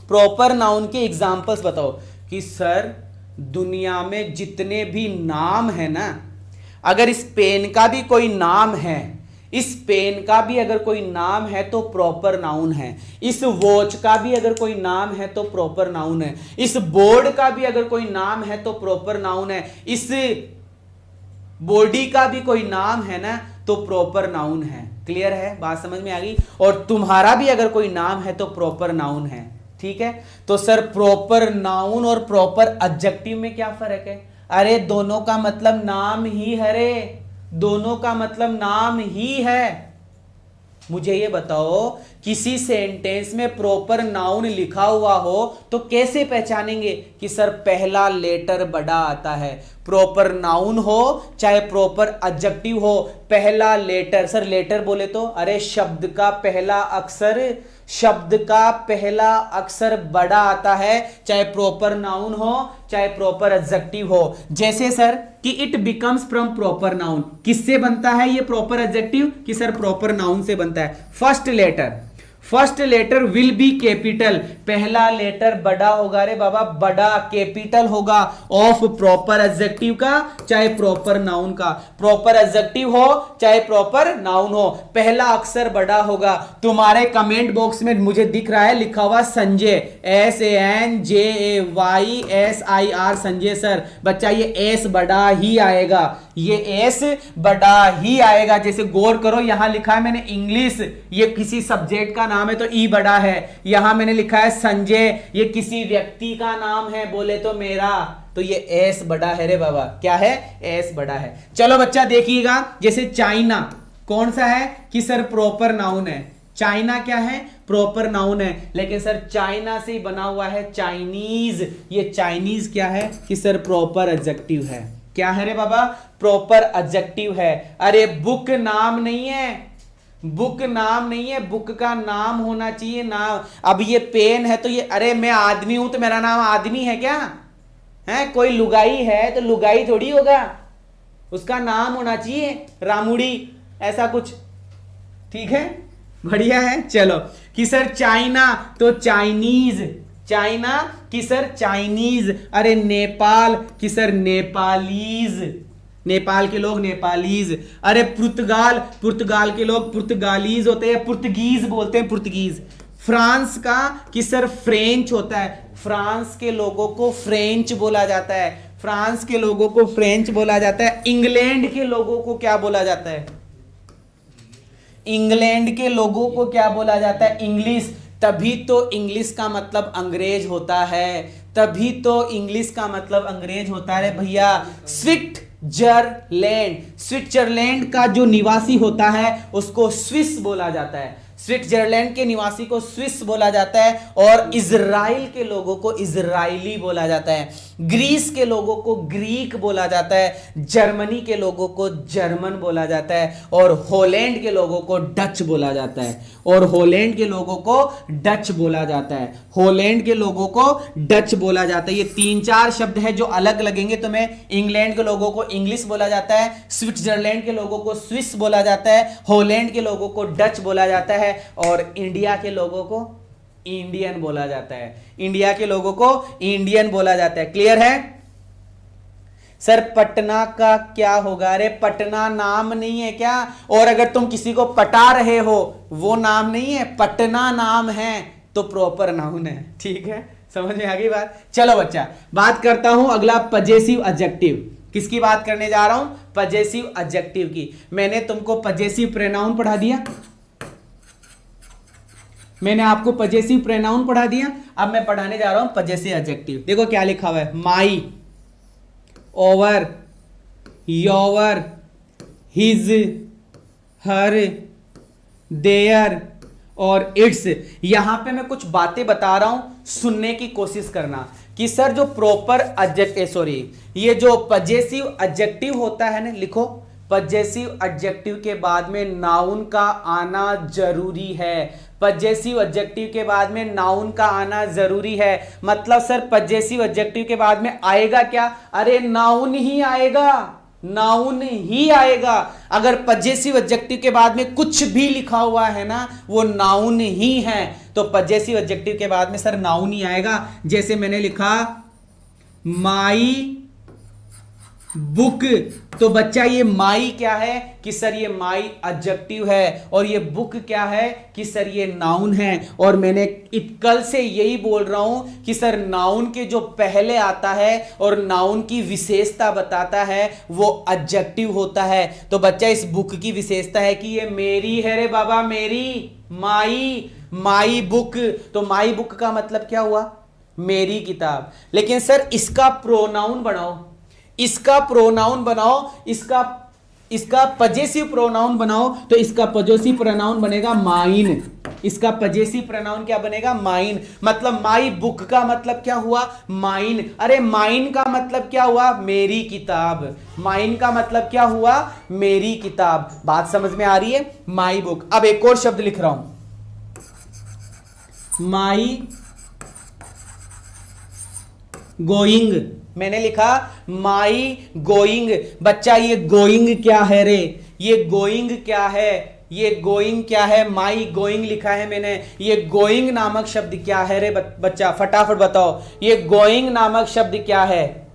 प्रॉपर नाउन के एग्जांपल्स बताओ। कि सर दुनिया में जितने भी नाम है ना, अगर इस पेन का भी कोई नाम है, इस पेन का भी अगर कोई नाम है तो प्रॉपर नाउन है। इस वॉच का भी अगर कोई नाम है तो प्रॉपर नाउन है। इस बोर्ड का भी अगर कोई नाम है तो प्रॉपर नाउन है। इस बॉडी का भी कोई नाम है ना तो प्रॉपर नाउन है। क्लियर है, बात समझ में आ गई? और तुम्हारा भी अगर कोई नाम है तो प्रॉपर नाउन है। ठीक है, तो सर प्रॉपर नाउन और प्रॉपर एडजेक्टिव में क्या फर्क है? अरे दोनों का मतलब नाम ही है रे, दोनों का मतलब नाम ही है। मुझे ये बताओ किसी सेंटेंस में प्रॉपर नाउन लिखा हुआ हो तो कैसे पहचानेंगे कि सर पहला लेटर बड़ा आता है? प्रॉपर नाउन हो चाहे प्रॉपर एडजेक्टिव हो, पहला लेटर, सर लेटर बोले तो अरे शब्द का पहला अक्षर, शब्द का पहला अक्षर बड़ा आता है, चाहे प्रॉपर नाउन हो चाहे प्रॉपर एडजेक्टिव हो। जैसे सर कि it becomes from proper noun, किससे बनता है ये प्रॉपर एडजेक्टिव? कि सर प्रॉपर नाउन से बनता है। First letter will be capital, पहला लेटर बड़ा होगा रे बाबा, बड़ा कैपिटल होगा ऑफ प्रॉपर एडजेक्टिव का चाहे प्रॉपर नाउन का। प्रॉपर एडजेक्टिव हो चाहे प्रॉपर नाउन हो, पहला अक्षर बड़ा होगा। तुम्हारे कमेंट बॉक्स में मुझे दिख रहा है लिखा हुआ संजय, SANJAYSIR, संजय सर। बच्चा ये एस बड़ा ही आएगा, ये एस बड़ा ही आएगा। जैसे गौर करो यहां लिखा है मैंने इंग्लिश, ये किसी सब्जेक्ट का नाम है तो ई बड़ा है। यहां मैंने लिखा है संजय, ये किसी व्यक्ति का नाम है, बोले तो मेरा, तो ये एस बड़ा है रे बाबा। क्या है? एस बड़ा है। चलो बच्चा देखिएगा, जैसे चाइना कौन सा है? कि सर प्रॉपर नाउन है। चाइना क्या है? प्रॉपर नाउन है। लेकिन सर चाइना से ही बना हुआ है चाइनीज, ये चाइनीज क्या है? कि सर प्रॉपर एडजेक्टिव है। क्या है रे बाबा? प्रॉपर एडजेक्टिव है। अरे बुक नाम नहीं है, बुक नाम नहीं है, बुक का नाम होना चाहिए नाम। अब ये पेन है तो ये, अरे मैं आदमी हूं तो मेरा नाम आदमी है क्या? है कोई लुगाई है तो लुगाई थोड़ी होगा, उसका नाम होना चाहिए रामुड़ी, ऐसा कुछ। ठीक है, बढ़िया है। चलो कि सर चाइना तो चाइनीज, चाइना कि सर चाइनीज। अरे नेपाल कि सर नेपालीज, नेपाल के लोग नेपालीज। अरे पुर्तगाल, पुर्तगाल के लोग पुर्तगालीज होते हैं, पुर्तगीज बोलते हैं, पुर्तगीज। फ्रांस का कि सर फ्रेंच होता है, फ्रांस के लोगों को फ्रेंच बोला जाता है, फ्रांस के लोगों को फ्रेंच बोला जाता है। इंग्लैंड के लोगों को क्या बोला जाता है? इंग्लैंड के लोगों को क्या बोला जाता है? इंग्लिश। तभी तो इंग्लिश का मतलब अंग्रेज होता है, तभी तो इंग्लिश का मतलब अंग्रेज होता है भैया। स्विट्जरलैंड, स्विट्जरलैंड का जो निवासी होता है उसको स्विस बोला जाता है, स्विट्जरलैंड के निवासी को स्विस बोला जाता है। और इजराइल के लोगों को इजराइली बोला जाता है, ग्रीस के लोगों को ग्रीक बोला जाता है, जर्मनी के लोगों को जर्मन बोला जाता है, और हॉलैंड के लोगों को डच बोला जाता है, और हॉलैंड के लोगों को डच बोला जाता है, हॉलैंड के लोगों को डच बोला जाता है। ये 3-4 शब्द है जो अलग लगेंगे तुम्हें। इंग्लैंड के लोगों को इंग्लिश बोला जाता है, स्विट्जरलैंड के लोगों को स्विस बोला जाता है, हॉलैंड के लोगों को डच बोला जाता है, और इंडिया के लोगों को इंडियन बोला जाता है, इंडिया के लोगों को इंडियन बोला जाता है। क्लियर है? सर पटना का क्या होगा? अरे पटना नाम नहीं है क्या? और अगर तुम किसी को पटा रहे हो वो नाम नहीं है, पटना नाम है तो प्रॉपर नाउन है। ठीक है, समझ में आ गई बात? चलो बच्चा बात करता हूं अगला पजेसिव एडजेक्टिव। किसकी बात करने जा रहा हूं? पजेसिव एडजेक्टिव की। मैंने तुमको पजेसिव प्रोनाउन पढ़ा दिया, मैंने आपको पजेसिव प्रोनाउन पढ़ा दिया। अब मैं पढ़ाने जा रहा हूं पजेसिव एडजेक्टिव। देखो क्या लिखा हुआ है, my, our, your, his, her, their और इट्स। यहां पे मैं कुछ बातें बता रहा हूं, सुनने की कोशिश करना कि सर जो प्रॉपर ये जो पजेसिव एडजेक्टिव होता है ना, लिखो पजेसिव एडजेक्टिव के बाद में नाउन का आना जरूरी है। पजेसिव एडजेक्टिव के बाद में नाउन का आना जरूरी है। मतलब सर पजेसिव एडजेक्टिव के बाद में आएगा क्या? अरे नाउन ही आएगा, नाउन ही आएगा। अगर पजेसिव एडजेक्टिव के बाद में कुछ भी लिखा हुआ है ना, वो नाउन ही है। तो पजेसिव एडजेक्टिव के बाद में सर नाउन ही आएगा। जैसे मैंने लिखा माई बुक, तो बच्चा ये माई क्या है कि सर ये माई एडजेक्टिव है, और ये बुक क्या है कि सर ये नाउन है। और मैंने कल से यही बोल रहा हूं कि सर नाउन के जो पहले आता है और नाउन की विशेषता बताता है वो एडजेक्टिव होता है। तो बच्चा इस बुक की विशेषता है कि ये मेरी है रे बाबा, मेरी, माई बुक। तो माई बुक का मतलब क्या हुआ? मेरी किताब। लेकिन सर इसका प्रोनाउन बनाओ, इसका प्रोनाउन बनाओ, इसका पजेसिव प्रोनाउन बनाओ, तो इसका पजेसिव प्रोनाउन बनेगा माइन। इसका पजेसिव प्रोनाउन क्या बनेगा? माइन। मतलब माई बुक का मतलब क्या हुआ? माइन। अरे माइन का मतलब क्या हुआ? मेरी किताब। माइन का मतलब क्या हुआ? मेरी किताब। बात समझ में आ रही है? My book. अब एक और शब्द लिख रहा हूं, माई गोइंग। मैंने लिखा माई गोइंग। बच्चा ये गोइंग क्या है रे? ये गोइंग क्या है? ये गोइंग क्या है? माई गोइंग लिखा है मैंने। ये गोइंग नामक शब्द क्या है रे बच्चा? फटाफट बताओ, ये गोइंग नामक शब्द क्या है?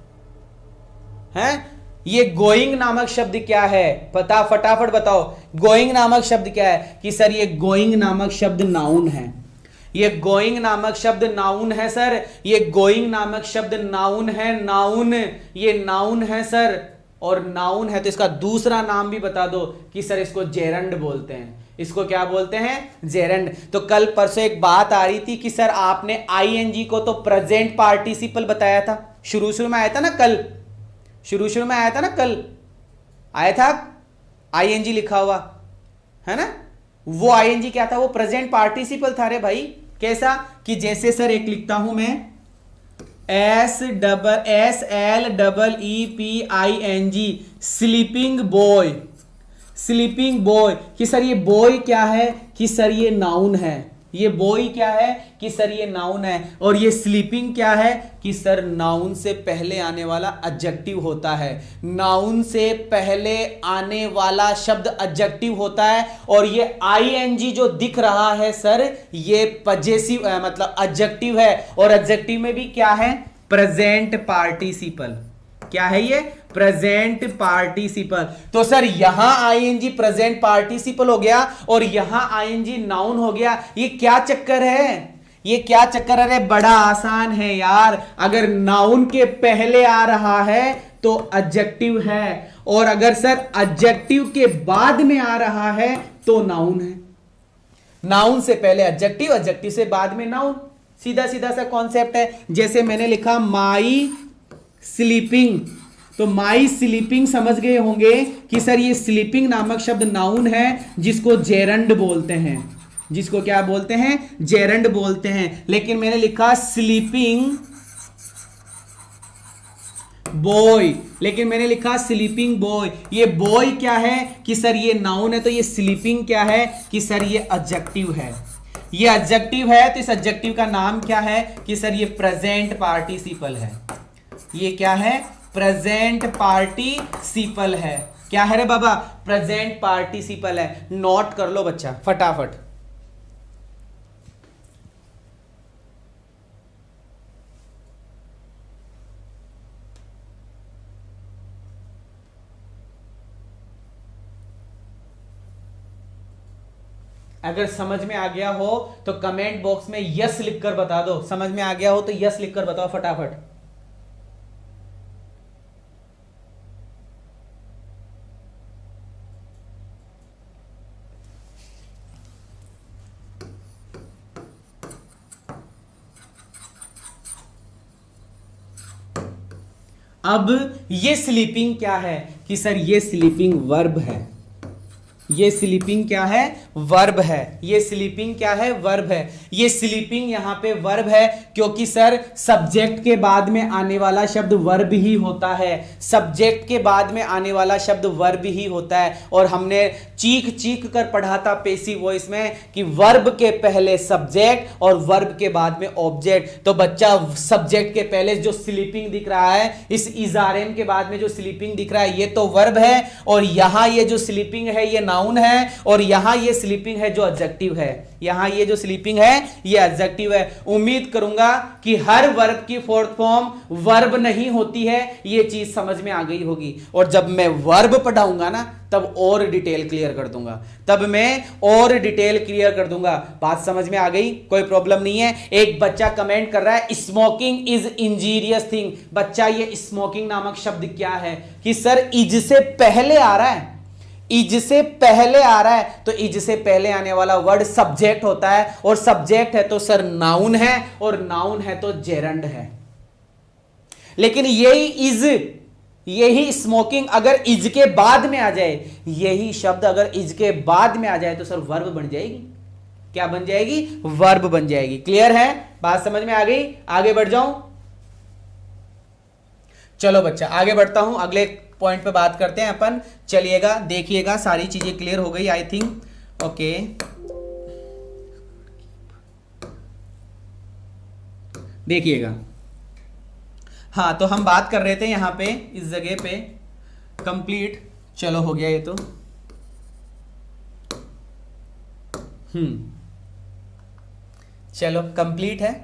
हैं? ये गोइंग नामक शब्द क्या है? फटाफट बताओ, गोइंग नामक शब्द क्या है? कि सर ये गोइंग नामक शब्द नाउन है। ये गोइंग नामक शब्द नाउन है सर, ये गोइंग नामक शब्द नाउन है। नाउन, ये नाउन है सर। और नाउन है तो इसका दूसरा नाम भी बता दो कि सर इसको जेरंड बोलते हैं। इसको क्या बोलते हैं? जेरंड। तो कल परसों एक बात आ रही थी कि सर आपने आईएनजी को तो प्रेजेंट पार्टिसिपल बताया था, शुरू में आया था ना कल, शुरू में आया था ना कल, आया था आईएनजी लिखा हुआ है ना। वो आईएनजी क्या था? वो प्रेजेंट पार्टिसिपल था रे भाई। कैसा कि जैसे सर एक लिखता हूं मैं SLEEPING, sleeping boy. Sleeping boy कि सर ये बॉय क्या है? कि सर ये नाउन है। ये बॉय क्या है? कि सर ये नाउन है। और ये स्लीपिंग क्या है? कि सर नाउन से पहले आने वाला एडजेक्टिव होता है। नाउन से पहले आने वाला शब्द एडजेक्टिव होता है। और ये आईएनजी जो दिख रहा है सर, ये पजेसिव मतलब एडजेक्टिव है। और एडजेक्टिव में भी क्या है? Present participle. क्या है ये? Present participle. तो सर यहां आईएनजी प्रेजेंट पार्टिसिपल हो गया और यहां आईएनजी नाउन हो गया। ये क्या चक्कर है? ये क्या चक्कर है? बड़ा आसान है यार। अगर नाउन के पहले आ रहा है तो एडजेक्टिव है, और अगर सर एडजेक्टिव के बाद में आ रहा है तो नाउन है। नाउन से पहले एडजेक्टिव, एडजेक्टिव से बाद में नाउन। सीधा सीधा सा कॉन्सेप्ट है। जैसे मैंने लिखा माई स्लीपिंग, तो माई स्लीपिंग समझ गए होंगे कि सर ये स्लीपिंग नामक शब्द नाउन है जिसको जेरंड बोलते हैं। जिसको क्या बोलते हैं? जेरंड बोलते हैं। लेकिन मैंने लिखा स्लीपिंग बॉय, लेकिन मैंने लिखा स्लीपिंग बॉय। ये बॉय क्या है? कि सर ये नाउन है। तो ये स्लीपिंग क्या है? कि सर ये एडजेक्टिव है। ये एडजेक्टिव है तो इस एडजेक्टिव का नाम क्या है? कि सर ये प्रेजेंट पार्टिसिपल है। ये क्या है? प्रेजेंट पार्टिसिपल है। क्या है रे बाबा? प्रेजेंट पार्टिसिपल है। नोट कर लो बच्चा फटाफट। अगर समझ में आ गया हो तो कमेंट बॉक्स में यस लिखकर बता दो। समझ में आ गया हो तो यस लिखकर बताओ फटाफट। अब ये स्लीपिंग क्या है कि सर ये स्लीपिंग वर्ब है। ये स्लीपिंग क्या है? वर्ब है। ये स्लीपिंग क्या है? वर्ब है। ये स्लीपिंग यहां पे वर्ब है क्योंकि सर सब्जेक्ट के बाद में आने वाला शब्द वर्ब ही होता है। सब्जेक्ट के बाद में आने वाला शब्द वर्ब ही होता है। और हमने चीख चीख कर पढ़ा था पैसिव वॉइस में कि वर्ब के पहले सब्जेक्ट और वर्ब के बाद में ऑब्जेक्ट। तो बच्चा सब्जेक्ट के पहले जो स्लीपिंग दिख रहा है, इस इजारेम के बाद में जो स्लीपिंग दिख रहा है, ये तो वर्ब है। और यहां ये जो स्लीपिंग है ये नाउन है। और यहां ये स्लीपिंग है जो एडजेक्टिव है। यहां ये जो स्लीपिंग है ये एडजेक्टिव है। उम्मीद करूंगा कि हर वर्ब की फोर्थ फॉर्म वर्ब नहीं होती है, ये चीज समझ में आ गई होगी। और जब मैं वर्ब पढ़ाऊंगा ना तब और डिटेल क्लियर कर दूंगा, तब मैं और डिटेल क्लियर कर दूंगा। बात समझ में आ गई? कोई प्रॉब्लम नहीं है। एक बच्चा कमेंट कर रहा है स्मोकिंग इज इंजीरियस थिंग। बच्चा ये स्मोकिंग नामक शब्द क्या है कि सर इज से पहले आ रहा है। इज से पहले आ रहा है तो इज से पहले आने वाला वर्ड सब्जेक्ट होता है। और सब्जेक्ट है तो सर नाउन है, और नाउन है तो जेरंड है। लेकिन यही स्मोकिंग अगर इज के बाद में आ जाए, यही शब्द अगर इज के बाद में आ जाए तो सर वर्ब बन जाएगी। क्या बन जाएगी? वर्ब बन जाएगी। क्लियर है? बात समझ में आ गई? आगे बढ़ जाऊं? चलो बच्चा आगे बढ़ता हूं, अगले पॉइंट पे बात करते हैं अपन। चलिएगा, देखिएगा, सारी चीजें क्लियर हो गई आई थिंक। ओके, देखिएगा। हाँ, तो हम बात कर रहे थे यहां पे इस जगह पे कंप्लीट। चलो हो गया ये तो। चलो कंप्लीट है।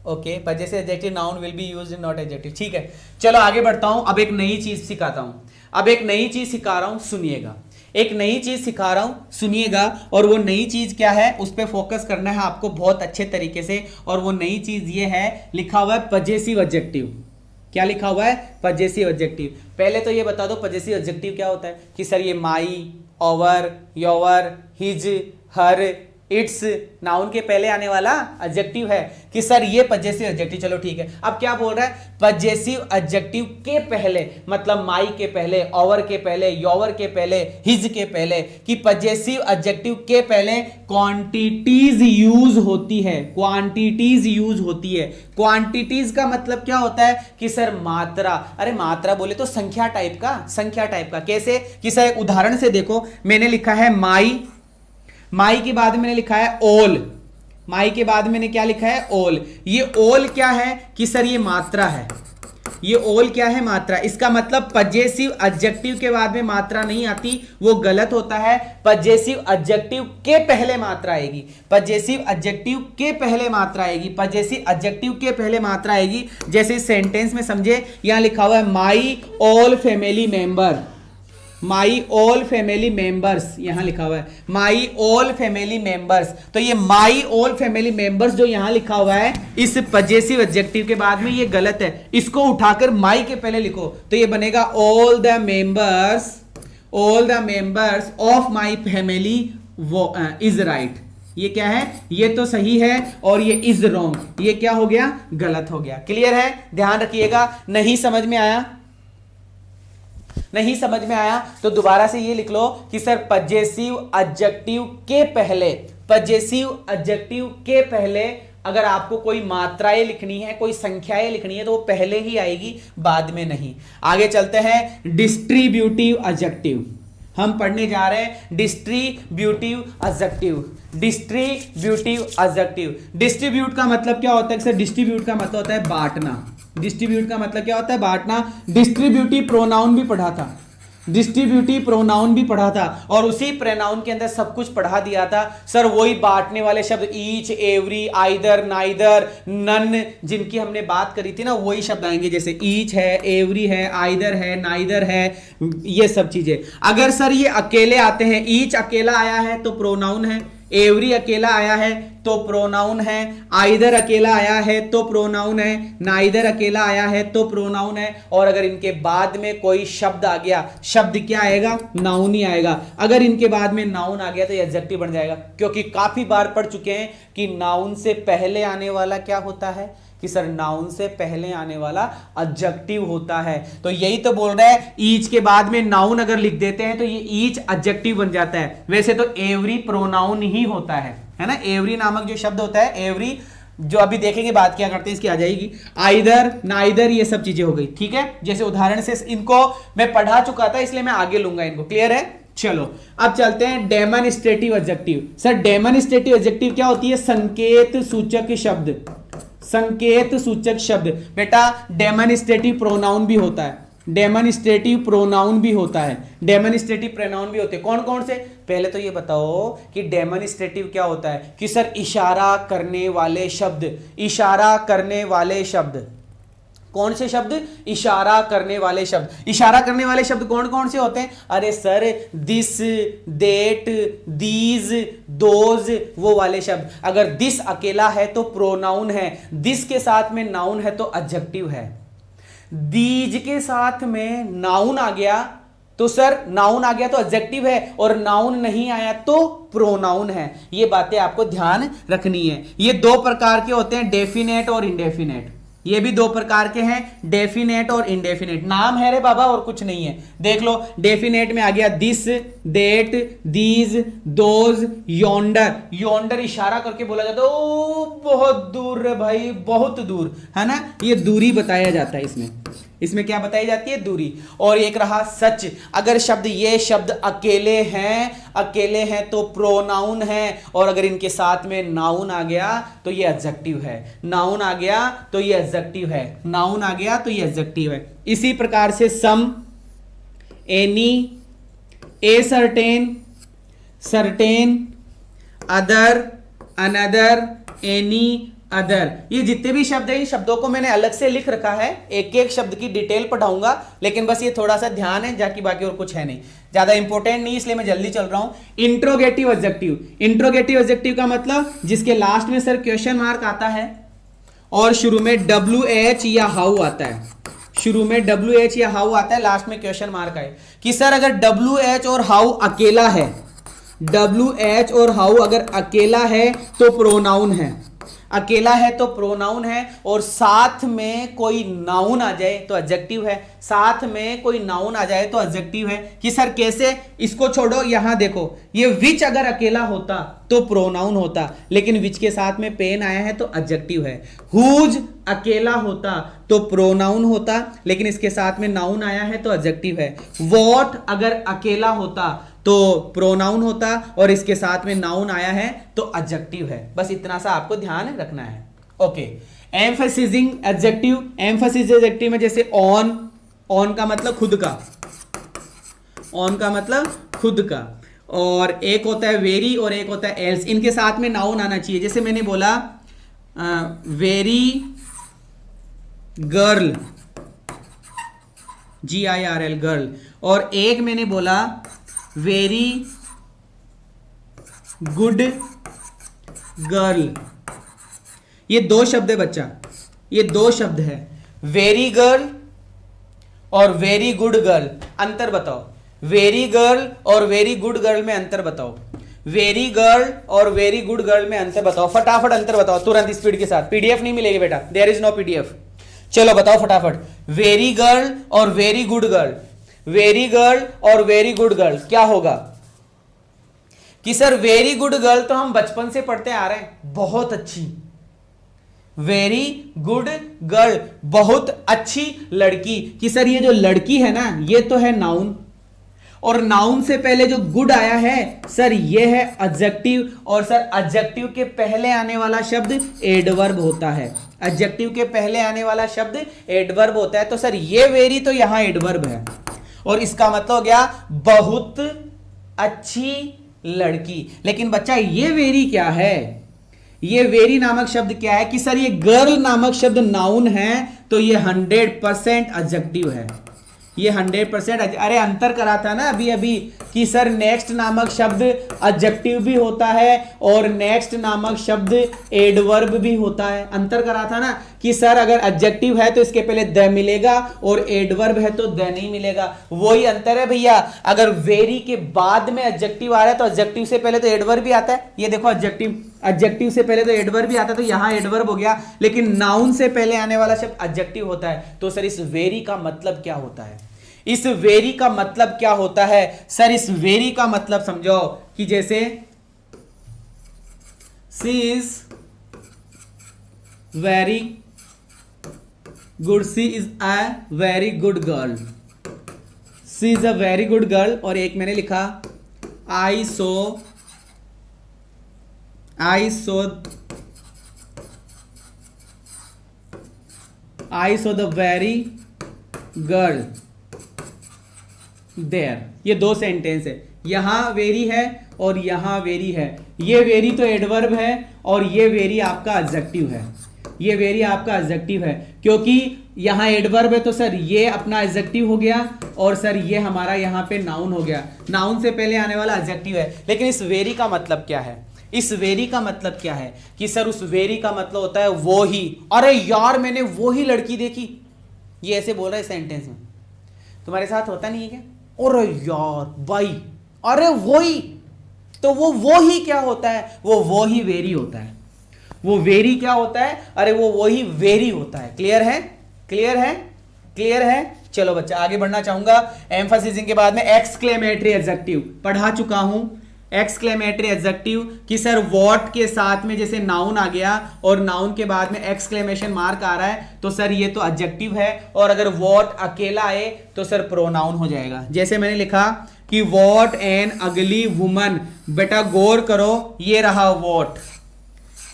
ओके, पर जैसे adjective noun will be used in not adjective. ठीक है, चलो आगे बढ़ता हूं। अब एक नई चीज सिखाता हूं। अब एक नई चीज सिखा रहा हूं, सुनिएगा। एक नई चीज सिखा रहा हूं, सुनिएगा। और वो नई चीज क्या है उस पर फोकस करना है आपको बहुत अच्छे तरीके से। और वो नई चीज ये है, लिखा हुआ है पजेसिव एडजेक्टिव। क्या लिखा हुआ है? Possessive adjective. पहले तो ये बता दो पजेसिव एडजेक्टिव क्या होता है कि सर ये my, our, your, his, her, its noun के पहले आने वाला एडजेक्टिव है कि सर ये पजेसिव एडजेक्टिव। चलो ठीक है, अब क्या बोल रहा है? पजेसिव एडजेक्टिव के पहले, मतलब माई के पहले, ओवर के पहले, योवर के पहले, हिज के पहले, कि पजेसिव एडजेक्टिव के पहले क्वांटिटीज यूज होती है। क्वांटिटीज यूज होती है। क्वांटिटीज का मतलब क्या होता है कि सर मात्रा। अरे मात्रा बोले तो संख्या टाइप का, संख्या टाइप का। कैसे कि सर एक उदाहरण से देखो, मैंने लिखा है माई, माई के बाद मैंने लिखा है ओल। माई के बाद मैंने क्या लिखा है? ओल। ये ओल क्या है कि सर ये मात्रा है। ये ओल क्या है? मात्रा। इसका मतलब पजेसिव एडजेक्टिव के बाद में मात्रा नहीं आती, वो गलत होता है। पजेसिव एडजेक्टिव के पहले मात्रा आएगी। पजेसिव एडजेक्टिव के पहले मात्रा आएगी। पजेसिव एडजेक्टिव के पहले मात्रा आएगी। जैसे सेंटेंस में समझे, यहां लिखा हुआ है my all family member. My all family members, यहां लिखा हुआ है माई ऑल फैमिली मेंबर्स। तो ये माई ऑल फैमिली मेंबर्स जो यहां लिखा हुआ है इस पजेसिव एडजेक्टिव के बाद में, ये गलत है। इसको उठाकर माई के पहले लिखो तो ये बनेगा all the members of my family is right. ये क्या है? ये तो सही है और ये इज रॉन्ग। ये क्या हो गया? गलत हो गया। क्लियर है? ध्यान रखिएगा। नहीं समझ में आया? नहीं समझ में आया तो दोबारा से ये लिख लो कि सर पजेसिव एडजेक्टिव के पहले, पजेसिव एडजेक्टिव के पहले अगर आपको कोई मात्राएं लिखनी है, कोई संख्याएं लिखनी है तो वो पहले ही आएगी, बाद में नहीं। आगे चलते हैं। डिस्ट्रीब्यूटिव एडजेक्टिव हम पढ़ने जा रहे हैं। Distributive adjective. Distributive adjective. Distribute का मतलब क्या होता है? सर डिस्ट्रीब्यूट का मतलब होता है बांटना। डिस्ट्रीब्यूट का मतलब क्या होता है? बांटना। डिस्ट्रीब्यूटिव प्रोनाउन भी पढ़ा था। डिस्ट्रीब्यूटिव प्रोनाउन भी पढ़ा था और उसी प्रोनाउन के अंदर सब कुछ पढ़ा दिया था। सर वही बांटने वाले शब्द each, every, either, neither, none, जिनकी हमने बात करी थी ना, वही शब्द आएंगे। जैसे ईच है, एवरी है, आइदर है, नाइदर है, ये सब चीजें। अगर सर ये अकेले आते हैं, ईच अकेला आया है तो प्रोनाउन है, एवरी अकेला आया है तो प्रोनाउन है, आइदर अकेला आया है तो प्रोनाउन है, नाइदर अकेला आया है तो प्रोनाउन है। और अगर इनके बाद में कोई शब्द आ गया, शब्द क्या आएगा? नाउन ही आएगा। अगर इनके बाद में नाउन आ गया तो एडजेक्टिव बन जाएगा। क्योंकि काफी बार पढ़ चुके हैं कि नाउन से पहले आने वाला क्या होता है? कि सर नाउन से पहले आने वाला एडजेक्टिव होता है। तो यही तो बोल रहा है, ईच के बाद में नाउन अगर लिख देते हैं तो ये ईच एडजेक्टिव बन जाता है। वैसे तो एवरी प्रोनाउन ही होता है ना। एवरी नामक जो शब्द होता है, एवरी जो अभी देखेंगे बात क्या करते हैं इसकी आ जाएगी, आइदर नाइदर ये सब चीजें हो गई, ठीक है। जैसे उदाहरण से इनको मैं पढ़ा चुका था इसलिए मैं आगे लूंगा इनको, क्लियर है। चलो अब चलते हैं demonstrative adjective. Sir demonstrative adjective क्या होती है? संकेत सूचक शब्द, संकेत सूचक शब्द। बेटा डेमोन्स्ट्रेटिव प्रोनाउन भी होता है, डेमोन्स्ट्रेटिव प्रोनाउन भी होता है, डेमोन्स्ट्रेटिव प्रोनाउन भी होते हैं। कौन कौन से? पहले तो ये बताओ कि डेमोन्स्ट्रेटिव क्या होता है। कि सर इशारा करने वाले शब्द, इशारा करने वाले शब्द। कौन से शब्द? इशारा करने वाले शब्द। इशारा करने वाले शब्द कौन कौन से होते हैं? अरे sir this, that, these, those, वो वाले शब्द। अगर दिस अकेला है तो प्रोनाउन है, दिस के साथ में नाउन है तो एडजेक्टिव है, दीज के साथ में नाउन आ गया तो सर नाउन आ गया तो एडजेक्टिव है, और नाउन नहीं आया तो प्रोनाउन है। ये बातें आपको ध्यान रखनी है। ये दो प्रकार के होते हैं, डेफिनेट और इनडेफिनेट। ये भी दो प्रकार के हैं, डेफिनेट और इनडेफिनेट। नाम है रे बाबा और कुछ नहीं है। देख लो डेफिनेट में आ गया this, that, these, those, yonder. Yonder इशारा करके बोला जाता है, ओ बहुत दूर रे भाई, बहुत दूर, है ना। ये दूरी बताया जाता है इसमें। इसमें क्या बताई जाती है? दूरी। और एक रहा सच। अगर शब्द, ये शब्द अकेले हैं, अकेले हैं तो प्रोनाउन है, और अगर इनके साथ में नाउन आ गया तो ये एडजेक्टिव है। नाउन आ गया तो ये एडजेक्टिव है, नाउन आ गया तो ये एडजेक्टिव है। इसी प्रकार से some, any, a certain, certain, other, another, any, other. ये जितने भी शब्द हैं इन शब्दों को मैंने अलग से लिख रखा है, एक एक शब्द की डिटेल पढ़ाऊंगा, लेकिन बस ये थोड़ा सा ध्यान है, जाकि बाकी और कुछ है नहीं, ज्यादा इंपॉर्टेंट नहीं, इसलिए मैं जल्दी चल रहा हूं। Interrogative adjective. इंट्रोगेटिव एडजेक्टिव का मतलब जिसके लास्ट में सर क्वेश्चन मार्क आता है और शुरू में WH या हाउ आता है, शुरू में WH या हाउ आता है, लास्ट में क्वेश्चन मार्क आए। कि सर अगर WH और हाउ अकेला है, WH और हाउ अगर अकेला है तो प्रोनाउन है, अकेला है तो प्रोनाउन है, और साथ में कोई नाउन आ जाए तो एडजेक्टिव है, साथ में कोई नाउन आ जाए तो एडजेक्टिव है। कि सर कैसे? इसको छोड़ो, यहां देखो, ये विच अगर अकेला होता तो प्रोनाउन होता, लेकिन विच के साथ में पेन आया है तो एडजेक्टिव है। हुज अकेला होता तो प्रोनाउन होता, लेकिन इसके साथ में नाउन आया है तो एडजेक्टिव है। वॉट अगर अकेला होता तो प्रोनाउन होता, और इसके साथ में नाउन आया है तो एडजेक्टिव है। बस इतना सा आपको ध्यान रखना है। ओके। एम्फसिजिंग एडजेक्टिव। एम्फसिस एडजेक्टिव में जैसे ऑन, ऑन का मतलब खुद का, ऑन का मतलब खुद का, और एक होता है वेरी और एक होता है एल्स। इनके साथ में नाउन आना चाहिए। जैसे मैंने बोला वेरी गर्ल, GIRL गर्ल, और एक मैंने बोला वेरी गुड गर्ल। ये दो शब्द है बच्चा, ये दो शब्द है, वेरी गर्ल और वेरी गुड गर्ल। अंतर बताओ, वेरी गर्ल और वेरी गुड गर्ल में अंतर बताओ, वेरी गर्ल और वेरी गुड गर्ल में अंतर बताओ, फटाफट अंतर बताओ, तुरंत स्पीड के साथ। PDF नहीं मिलेगी बेटा, देयर इज नो PDF। चलो बताओ फटाफट, वेरी गर्ल और very good girl, very girl और वेरी गुड गर्ल क्या होगा? कि सर वेरी गुड गर्ल तो हम बचपन से पढ़ते आ रहे हैं, बहुत अच्छी। वेरी गुड गर्ल बहुत अच्छी लड़की। कि सर ये जो लड़की है ना, ये तो है नाउन, और नाउन से पहले जो गुड आया है सर ये है एडजेक्टिव, और सर एडजेक्टिव के पहले आने वाला शब्द एडवर्ब होता है। एडजेक्टिव के पहले आने वाला शब्द एडवर्ब होता है, तो सर ये वेरी तो यहां एडवर्ब है, और इसका मतलब हो गया बहुत अच्छी लड़की। लेकिन बच्चा ये वेरी क्या है? ये वेरी नामक शब्द क्या है? कि सर ये गर्ल नामक शब्द नाउन है, तो ये 100% एडजेक्टिव है। ये 100%। अरे अंतर करा था ना अभी अभी कि सर नेक्स्ट नामक शब्द एडजेक्टिव भी होता है और नेक्स्ट नामक शब्द एडवर्ब भी होता है। अंतर करा था ना कि सर अगर एडजेक्टिव है तो इसके पहले द मिलेगा और एडवर्ब है तो द नहीं मिलेगा। वही अंतर है भैया। अगर वेरी के बाद में एडजेक्टिव आ रहा है तो एडजेक्टिव से पहले तो एडवर्ब भी आता है। ये देखो एडजेक्टिव से पहले तो एडवर्ब भी आता है, तो यहां एडवर्ब हो गया, लेकिन नाउन से पहले आने वाला शब्द एडजेक्टिव होता है। तो सर इस वेरी का मतलब क्या होता है? इस वेरी का मतलब क्या होता है सर? इस वेरी का मतलब समझो कि जैसे she is very good, she is a very good girl, she is a very good girl. और एक मैंने लिखा I saw the very girl there. ये दो सेंटेंस है, यहां वेरी है और यहां वेरी है। ये वेरी तो एडवर्ब है और ये वेरी आपका एडजेक्टिव है। ये वेरी आपका एडजेक्टिव है क्योंकि यहां एडवर्ब है तो सर ये अपना एडजेक्टिव हो गया और सर ये हमारा यहां पे नाउन हो गया। नाउन से पहले आने वाला एडजेक्टिव है। लेकिन इस वेरी का मतलब क्या है? इस वेरी का मतलब क्या है कि सर उस वेरी का मतलब होता है वो ही। अरे यार मैंने वो ही लड़की देखी, ये ऐसे बोल रहा है सेंटेंस में। तुम्हारे साथ होता नहीं है क्या? अरे यार भाई, अरे वो ही, तो वो ही क्या होता है? वो ही वेरी होता है। वो वेरी क्या होता है? अरे वो ही वेरी होता है। क्लियर है? क्लियर है? क्लियर है? चलो बच्चा आगे बढ़ना चाहूंगा। एम्फसिसिंग के बाद में एक्सक्लेमेटरी एडजेक्टिव पढ़ा चुका हूं। एक्सक्लेमेटरी एडजेक्टिव कि सर व्हाट के साथ में जैसे नाउन आ गया और नाउन के बाद में एक्सक्लेमेशन मार्क आ रहा है तो सर ये तो एडजेक्टिव है, और अगर व्हाट अकेला आए तो सर प्रोनाउन हो जाएगा। जैसे मैंने लिखा कि व्हाट एन अगली वुमन। बेटा गौर करो, ये रहा व्हाट,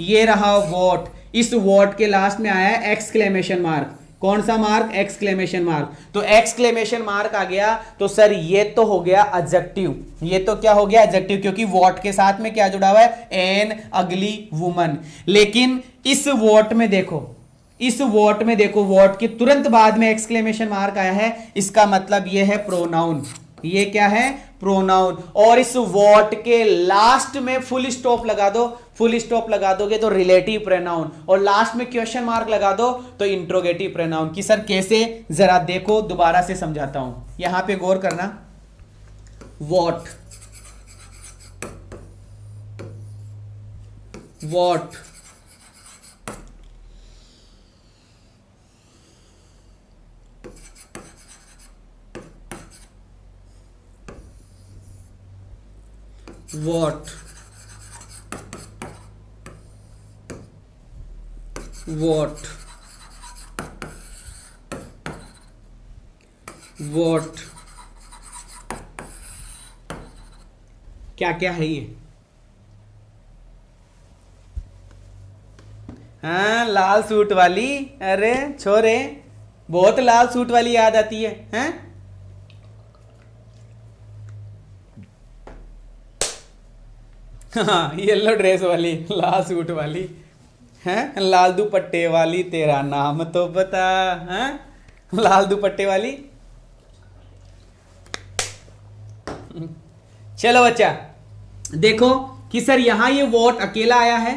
ये रहा व्हाट। इस व्हाट के लास्ट में आया है एक्सक्लेमेशन मार्क। कौन सा मार्क? Exclamation mark. तो एक्सक्लेमेशन मार्क आ गया तो सर ये तो हो गया एडजेक्टिव। ये तो क्या हो गया? एडजेक्टिव, क्योंकि व्हाट के साथ में क्या जुड़ा हुआ है? एन अगली वुमन। लेकिन इस व्हाट में देखो, इस व्हाट में देखो, व्हाट के तुरंत बाद में एक्सक्लेमेशन मार्क आया है, इसका मतलब ये है प्रोनाउन। ये क्या है? प्रोनाउन। और इस व्हाट के लास्ट में फुल स्टॉप लगा दो। फुल स्टॉप लगा दोगे तो रिलेटिव प्रोनाउन, और लास्ट में क्वेश्चन मार्क लगा दो तो इंट्रोगेटिव प्रोनाउन। कि सर कैसे? जरा देखो, दोबारा से समझाता हूं, यहां पे गौर करना। What, what, what, what, what, क्या क्या है ये? हाँ, लाल सूट वाली। अरे छोरे, बहुत लाल सूट वाली याद आती है, हैं? हाँ, येलो ड्रेस वाली, लाल सूट वाली, हैं? लाल दुपट्टे वाली, तेरा नाम तो बता। हैं? लाल दुपट्टे वाली। चलो बच्चा देखो कि सर यहां ये व्हाट अकेला आया है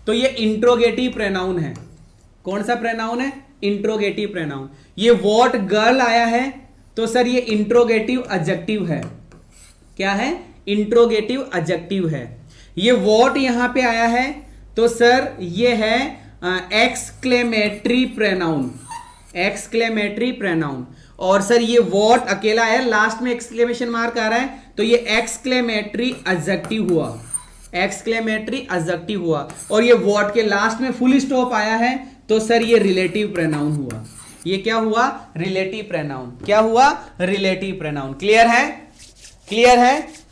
तो ये इंट्रोगेटिव प्रोनाउन है। कौन सा प्रोनाउन है? Interrogative pronoun. ये व्हाट गर्ल आया है तो सर ये इंट्रोगेटिव एडजेक्टिव है। क्या है? इंट्रोगेटिव एडजेक्टिव है। ये व्हाट यहां पे आया है तो सर ये है एक्सक्लेमेटरी प्रोनाउन। Exclamatory pronoun. और सर ये व्हाट अकेला है, लास्ट में एक्सक्लेमेशन मार्क आ रहा है तो ये एक्सक्लेमेटरी एडजेक्टिव हुआ। एक्सक्लेमेटरी एडजेक्टिव हुआ। और ये व्हाट के लास्ट में फुल स्टॉप आया है तो सर ये रिलेटिव प्रोनाउन हुआ। ये क्या हुआ? Relative pronoun. क्या हुआ? Relative pronoun. क्लियर है? क्लियर है?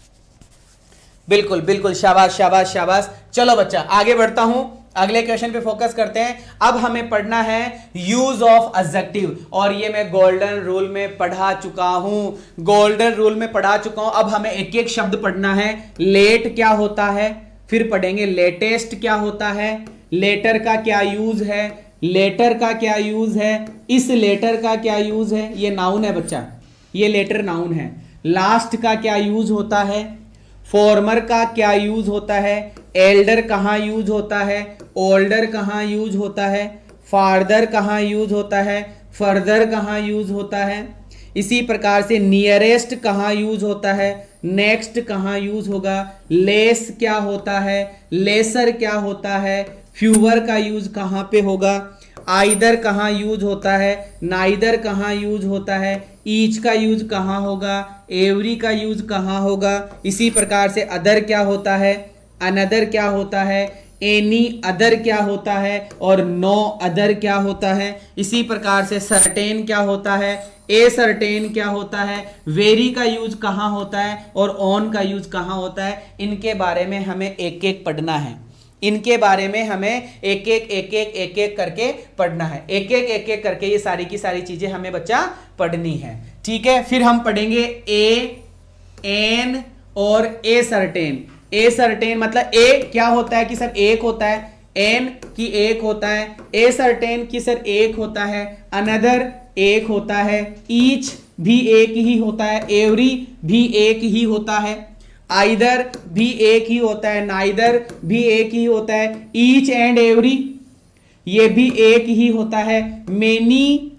बिल्कुल बिल्कुल, शाबाश शाबाश शाबाश। चलो बच्चा आगे बढ़ता हूं, अगले क्वेश्चन पे फोकस करते हैं। अब हमें पढ़ना है यूज ऑफ एडजेक्टिव, और ये मैं गोल्डन रूल में पढ़ा चुका हूं। गोल्डन रूल में पढ़ा चुका हूं। अब हमें एक एक शब्द पढ़ना है। लेट क्या होता है, फिर पढ़ेंगे लेटेस्ट क्या होता है, लेटर का क्या यूज है, लेटर का क्या यूज है, इस लेटर का क्या यूज है, ये नाउन है बच्चा, ये लेटर नाउन है। लास्ट का क्या यूज होता है, फॉर्मर का क्या यूज होता है, एल्डर कहाँ यूज होता है, ओल्डर कहाँ यूज होता है, फार्दर कहाँ यूज होता है, फर्दर कहाँ यूज होता है। इसी प्रकार से नियरेस्ट कहाँ यूज होता है, नेक्स्ट कहाँ यूज होगा, लेस क्या होता है, लेसर क्या होता है, फ्यूअर का यूज कहाँ पे होगा, आइदर कहाँ यूज होता है, नाइदर कहाँ यूज होता है, ईच का यूज कहाँ होगा, एवरी का यूज कहाँ होगा। इसी प्रकार से अदर क्या होता है, अनदर क्या होता है, एनी अदर क्या होता है और नो अदर क्या होता है। इसी प्रकार से सर्टेन क्या होता है, ए सर्टेन क्या होता है, वेरी का यूज कहाँ होता है और ऑन का यूज कहाँ होता है। इनके बारे में हमें एक एक पढ़ना है, इनके बारे में हमें एक एक करके पढ़ना है, एक एक करके ये सारी की सारी चीजें हमें बच्चा पढ़नी है। ठीक है, फिर हम पढ़ेंगे ए, एन और ए सर्टेन। ए सर्टेन मतलब ए क्या होता है कि सर एक होता है, एन की एक होता है, ए सर्टेन की सर एक होता है, अनदर एक होता है, ईच भी एक ही होता है, एवरी भी एक ही होता है, आइदर भी एक ही होता है, नाइदर भी एक ही होता है, ईच एंड एवरी ये भी एक ही होता है, मेनी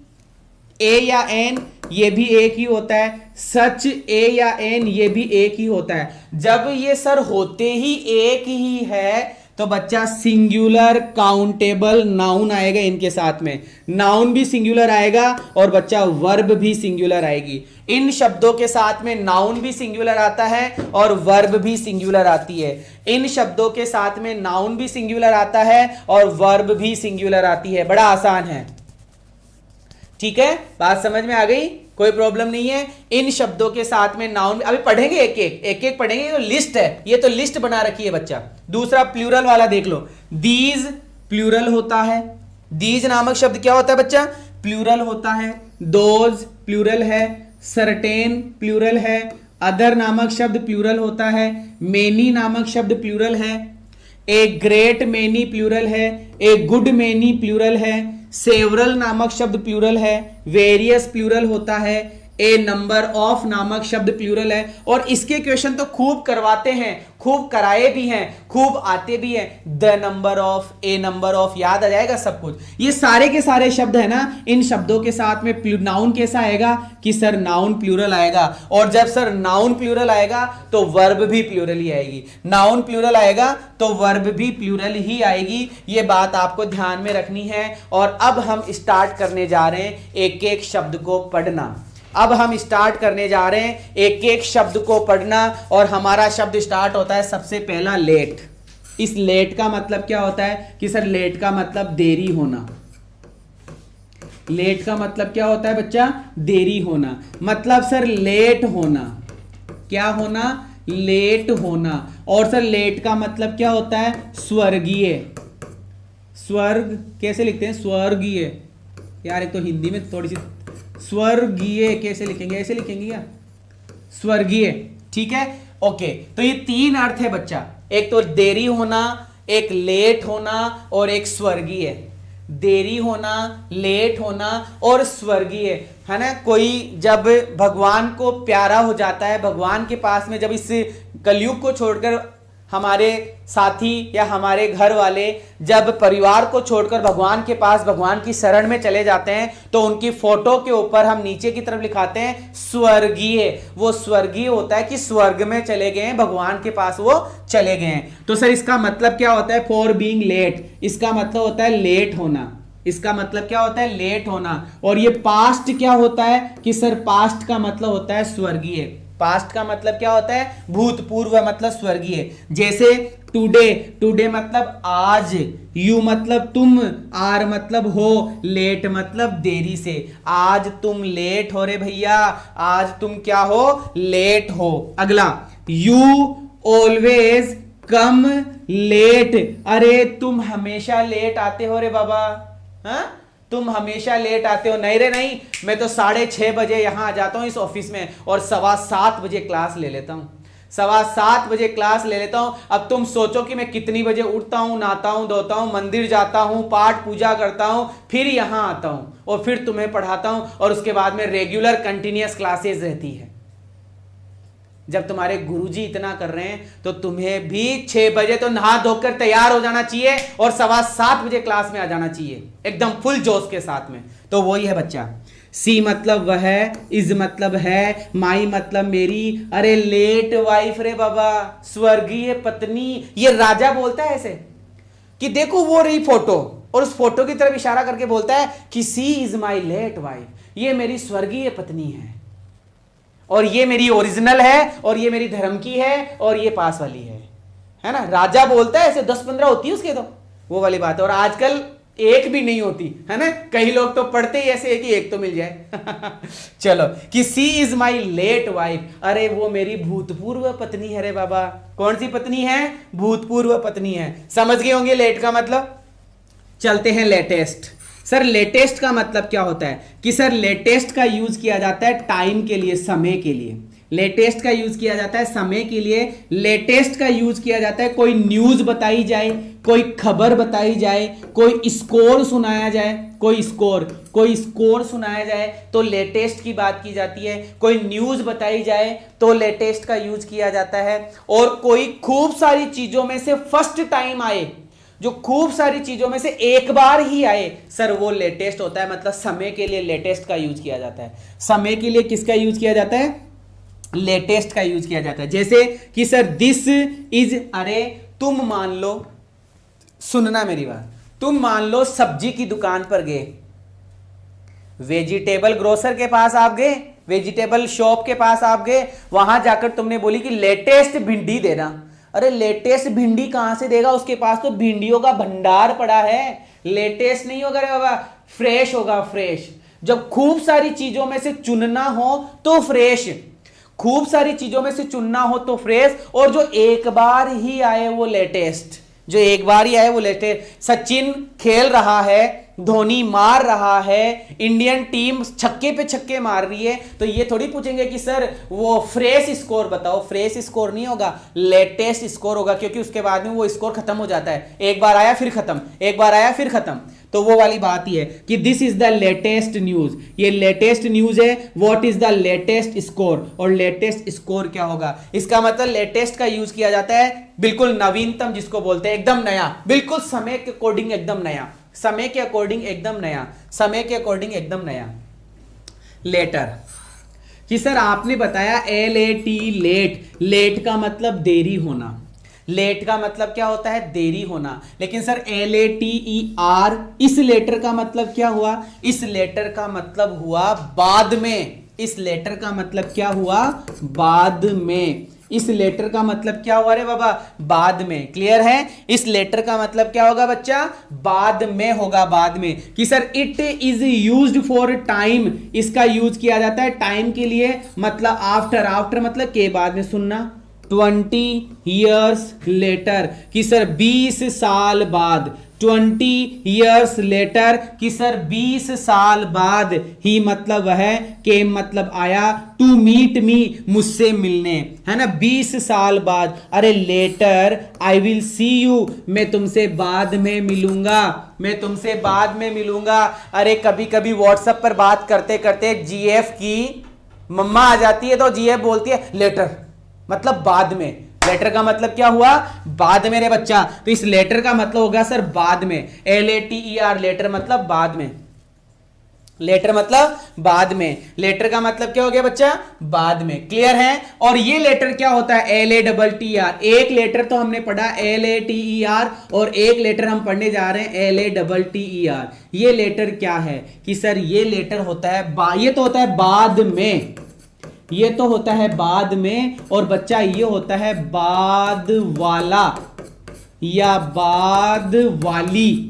ए या एन ये भी एक ही होता है, सच ए या एन ये भी एक ही होता है। जब ये सर होते ही एक ही है तो बच्चा सिंगुलर काउंटेबल नाउन आएगा, इनके साथ में नाउन भी सिंगुलर आएगा और बच्चा वर्ब भी सिंगुलर आएगी। इन शब्दों के साथ में नाउन भी सिंगुलर आता है और वर्ब भी सिंगुलर आती है। इन शब्दों के साथ में नाउन भी सिंगुलर आता है और वर्ब भी सिंगुलर आती है। बड़ा आसान है, ठीक है, बात समझ में आ गई, कोई प्रॉब्लम नहीं है। इन शब्दों के साथ में नाउन अभी पढ़ेंगे, एक एक पढ़ेंगे, तो लिस्ट है, ये तो लिस्ट बना रखी है बच्चा। दूसरा प्लूरल वाला देख लो, दीज प्लूरल होता है, दीज नामक शब्द क्या होता है बच्चा, प्लूरल होता है, दोज प्लूरल है, सर्टेन प्लूरल है, अदर नामक शब्द प्लूरल होता है, मेनी नामक शब्द प्लूरल है, ए ग्रेट मेनी प्लूरल है, ए गुड मेनी प्लूरल है, सेवरल नामक शब्द प्लूरल है, वेरियस प्लूरल होता है, ए नंबर ऑफ नामक शब्द प्लूरल है। और इसके क्वेश्चन तो खूब करवाते हैं, खूब कराए भी हैं, खूब आते भी हैं। The number of, A number of, याद आ जाएगा सब कुछ। ये सारे के सारे शब्द है ना, इन शब्दों के साथ में नाउन कैसा आएगा कि सर नाउन प्लूरल आएगा। और जब सर नाउन प्लूरल आएगा तो वर्ब भी प्लूरल ही आएगी, नाउन प्लूरल आएगा तो वर्ब भी प्लूरल ही आएगी। ये बात आपको ध्यान में रखनी है। और अब हम स्टार्ट करने जा रहे हैं एक एक शब्द को पढ़ना। अब हम स्टार्ट करने जा रहे हैं एक एक शब्द को पढ़ना। और हमारा शब्द स्टार्ट होता है सबसे पहला लेट। इस लेट का मतलब क्या होता है कि सर लेट का मतलब देरी होना। लेट का मतलब क्या होता है बच्चा, देरी होना। मतलब सर लेट होना, क्या होना, लेट होना। और सर लेट का मतलब क्या होता है, स्वर्गीय। स्वर्ग कैसे लिखते हैं, स्वर्गीय। यार एक तो हिंदी में थोड़ी सी, स्वर्गीय कैसे लिखेंगे, ऐसे लिखेंगे क्या, स्वर्गीय, ठीक है, ओके। तो ये तीन अर्थ है बच्चा, एक तो देरी होना, एक लेट होना और एक स्वर्गीय। देरी होना, लेट होना और स्वर्गीय, है ना। कोई जब भगवान को प्यारा हो जाता है, भगवान के पास में जब इस कलयुग को छोड़कर हमारे साथी या हमारे घर वाले जब परिवार को छोड़कर भगवान के पास, भगवान की शरण में चले जाते हैं, तो उनकी फोटो के ऊपर हम नीचे की तरफ लिखाते हैं स्वर्गीय। वो स्वर्गीय होता है कि स्वर्ग में चले गए हैं, भगवान के पास वो चले गए हैं। तो सर इसका मतलब क्या होता है, फॉर बीइंग लेट, इसका मतलब होता है लेट होना। इसका मतलब क्या होता है, लेट होना। और ये पास्ट क्या होता है कि सर पास्ट का मतलब होता है स्वर्गीय। पास्ट का मतलब क्या होता है, भूतपूर्व मतलब स्वर्गीय। जैसे टुडे, टुडे मतलब आज, यू मतलब तुम, आर मतलब हो, लेट मतलब देरी से। आज तुम लेट हो रे भैया, आज तुम क्या हो, लेट हो। अगला, यू ऑलवेज कम लेट, अरे तुम हमेशा लेट आते हो रे बाबा, हाँ तुम हमेशा लेट आते हो। नहीं रे नहीं, मैं तो 6:30 बजे यहां आ जाता हूं इस ऑफिस में और 7:15 बजे क्लास ले लेता हूं। 7:15 बजे क्लास ले लेता हूं। अब तुम सोचो कि मैं कितनी बजे उठता हूं, नहाता हूं, धोता हूं, मंदिर जाता हूं, पाठ पूजा करता हूं, फिर यहां आता हूं और फिर तुम्हें पढ़ाता हूं और उसके बाद में रेगुलर कंटिन्यूअस क्लासेस रहती है। जब तुम्हारे गुरुजी इतना कर रहे हैं तो तुम्हें भी 6 बजे तो नहा धोकर तैयार हो जाना चाहिए और 7:15 बजे क्लास में आ जाना चाहिए एकदम फुल जोश के साथ में। तो वही है बच्चा। सी मतलब वह है, इज मतलब है, माई मतलब मेरी, अरे लेट वाइफ रे बाबा, स्वर्गीय पत्नी। ये राजा बोलता है ऐसे कि देखो वो रही फोटो और उस फोटो की तरफ इशारा करके बोलता है कि सी इज माई लेट वाइफ, ये मेरी स्वर्गीय पत्नी है और ये मेरी ओरिजिनल है और ये मेरी धर्म की है और ये पास वाली है ना। राजा बोलता है ऐसे, 10-15 होती है उसके तो वो वाली बात है। और आजकल एक भी नहीं होती है ना, कई लोग तो पढ़ते ही ऐसे है कि एक तो मिल जाए चलो कि सी इज माई लेट वाइफ, अरे वो मेरी भूतपूर्व पत्नी है रे बाबा। कौन सी पत्नी है? भूतपूर्व पत्नी है। समझ गए होंगे लेट का मतलब। चलते हैं लेटेस्ट। सर लेटेस्ट का मतलब क्या होता है कि सर लेटेस्ट का यूज किया जाता है टाइम के लिए, समय के लिए। लेटेस्ट का यूज किया जाता है समय के लिए। लेटेस्ट का यूज किया जाता है कोई न्यूज बताई जाए, कोई खबर बताई जाए, कोई स्कोर सुनाया जाए, कोई स्कोर सुनाया जाए तो लेटेस्ट की बात की जाती है। कोई न्यूज बताई जाए तो लेटेस्ट का यूज किया जाता है। और कोई खूब सारी चीजों में से फर्स्ट टाइम आए, जो खूब सारी चीजों में से एक बार ही आए, सर वो लेटेस्ट होता है। मतलब समय के लिए लेटेस्ट का यूज किया जाता है। समय के लिए किसका यूज किया जाता है? लेटेस्ट का यूज किया जाता है। जैसे कि सर दिस इज, अरे तुम मान लो, सुनना मेरी बात, तुम मान लो सब्जी की दुकान पर गए, वेजिटेबल ग्रोसर के पास आप गए, वेजिटेबल शॉप के पास आप गए, वहां जाकर तुमने बोली कि लेटेस्ट भिंडी देना। अरे लेटेस्ट भिंडी कहां से देगा? उसके पास तो भिंडियों का भंडार पड़ा है। लेटेस्ट नहीं होगा रे बाबा, फ्रेश होगा, फ्रेश। जब खूब सारी चीजों में से चुनना हो तो फ्रेश, खूब सारी चीजों में से चुनना हो तो फ्रेश, और जो एक बार ही आए वो लेटेस्ट, जो एक बार ही आए वो लेटेस्ट। सचिन खेल रहा है, धोनी मार रहा है, इंडियन टीम छक्के पे छक्के मार रही है, तो ये थोड़ी पूछेंगे कि सर वो फ्रेश स्कोर बताओ। फ्रेश स्कोर नहीं होगा, लेटेस्ट स्कोर होगा, क्योंकि उसके बाद में वो स्कोर खत्म हो जाता है। एक बार आया फिर खत्म, एक बार आया फिर खत्म। तो वो वाली बात ही है कि this is the latest news, ये लेटेस्ट न्यूज है। What is the latest score, और लेटेस्ट स्कोर क्या होगा? इसका मतलब लेटेस्ट का यूज किया जाता है बिल्कुल नवीनतम, जिसको बोलते हैं एकदम नया, बिल्कुल समय के अकॉर्डिंग एकदम नया, समय के अकॉर्डिंग एकदम नया, समय के अकॉर्डिंग एकदम नया। लेटर कि सर आपने बताया LAT लेट, लेट का मतलब देरी होना। लेट का मतलब क्या होता है? देरी होना। लेकिन सर LATER, इस लेटर का मतलब क्या हुआ? इस लेटर का मतलब हुआ बाद में। इस लेटर का मतलब क्या हुआ? बाद में। इस लेटर का मतलब क्या हुआ रे बाबा? बाद में। क्लियर है? इस लेटर का मतलब क्या होगा बच्चा? बाद में होगा, बाद में। कि sir it is used for time, इसका यूज किया जाता है टाइम के लिए, मतलब आफ्टर, आफ्टर मतलब के बाद में। सुनना, 20 years later, कि सर 20 साल बाद। 20 years later, कि सर 20 साल बाद। ही मतलब है, के मतलब आया, टू मीट मी, मुझसे मिलने, है ना, 20 साल बाद। अरे later, I will see you, मैं तुमसे बाद में मिलूंगा, मैं तुमसे बाद में मिलूंगा। अरे कभी कभी व्हाट्सएप पर बात करते करते GF की मम्मा आ जाती है तो GF बोलती है लेटर, मतलब बाद में। लेटर का मतलब क्या हुआ? बाद में रे बच्चा। तो इस लेटर का मतलब होगा सर बाद में। LATER, लेटर मतलब बाद में। लेटर मतलब बाद में। लेटर का मतलब क्या हो गया बच्चा? बाद में। क्लियर है? और ये लेटर क्या होता है? LATTER। एक लेटर तो हमने पढ़ा LATER और एक लेटर हम पढ़ने जा रहे हैं LATTER। ये लेटर क्या है कि सर ये लेटर होता है, ये तो होता है बाद में, ये तो होता है बाद में। और बच्चा ये होता है बाद वाला या बाद वाली,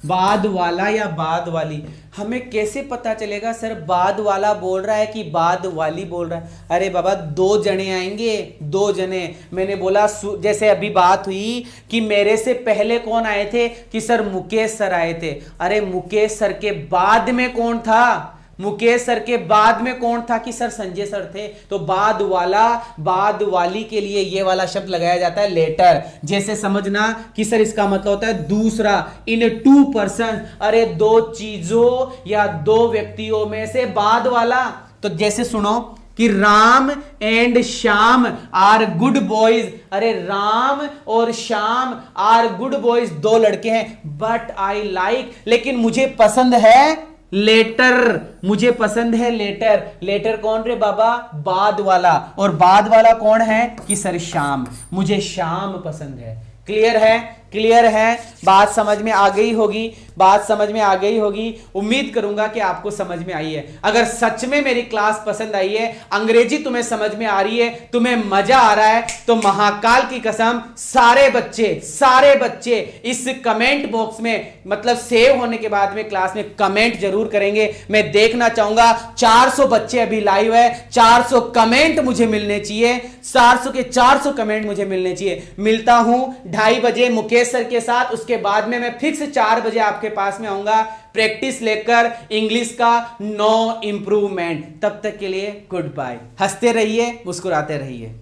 बाद वाला या बाद वाली। हमें कैसे पता चलेगा सर बाद वाला बोल रहा है कि बाद वाली बोल रहा है? अरे बाबा 2 जने आएंगे, 2 जने। मैंने बोला जैसे अभी बात हुई कि मेरे से पहले कौन आए थे, कि सर मुकेश सर आए थे। अरे मुकेश सर के बाद में कौन था? मुकेश सर के बाद में कौन था कि सर संजय सर थे, तो बाद वाला बाद वाली के लिए ये वाला शब्द लगाया जाता है लेटर। जैसे समझना कि सर इसका मतलब होता है दूसरा, इन टू पर्सन, अरे दो चीजों या दो व्यक्तियों में से बाद वाला। तो जैसे सुनो कि Ram and Shyam are good boys, अरे राम और श्याम आर गुड बॉयज, दो लड़के हैं, बट आई लाइक, लेकिन मुझे पसंद है लेटर, मुझे पसंद है लेटर। लेटर कौन रे बाबा, बाद वाला, और बाद वाला कौन है कि सर श्याम, मुझे श्याम पसंद है। क्लियर है, क्लियर है, बात समझ में आ गई होगी, बात समझ में आ गई होगी। उम्मीद करूंगा कि आपको समझ में आई है। अगर सच में मेरी क्लास पसंद आई है, अंग्रेजी तुम्हें समझ में आ रही है, तुम्हें मजा आ रहा है, तो महाकाल की कसम सारे बच्चे इस कमेंट बॉक्स में, मतलब सेव होने के बाद में क्लास में कमेंट जरूर करेंगे। मैं देखना चाहूंगा 400 बच्चे अभी लाइव है, 400 कमेंट मुझे मिलने चाहिए, 400 के 400 कमेंट मुझे मिलने चाहिए। मिलता हूं 2:30 बजे मुकेश सर के साथ, उसके बाद में मैं फिक्स 4 बजे आपके पास में आऊंगा प्रैक्टिस लेकर इंग्लिश का नो इंप्रूवमेंट। तब तक के लिए गुड बाय, हंसते रहिए, मुस्कुराते रहिए।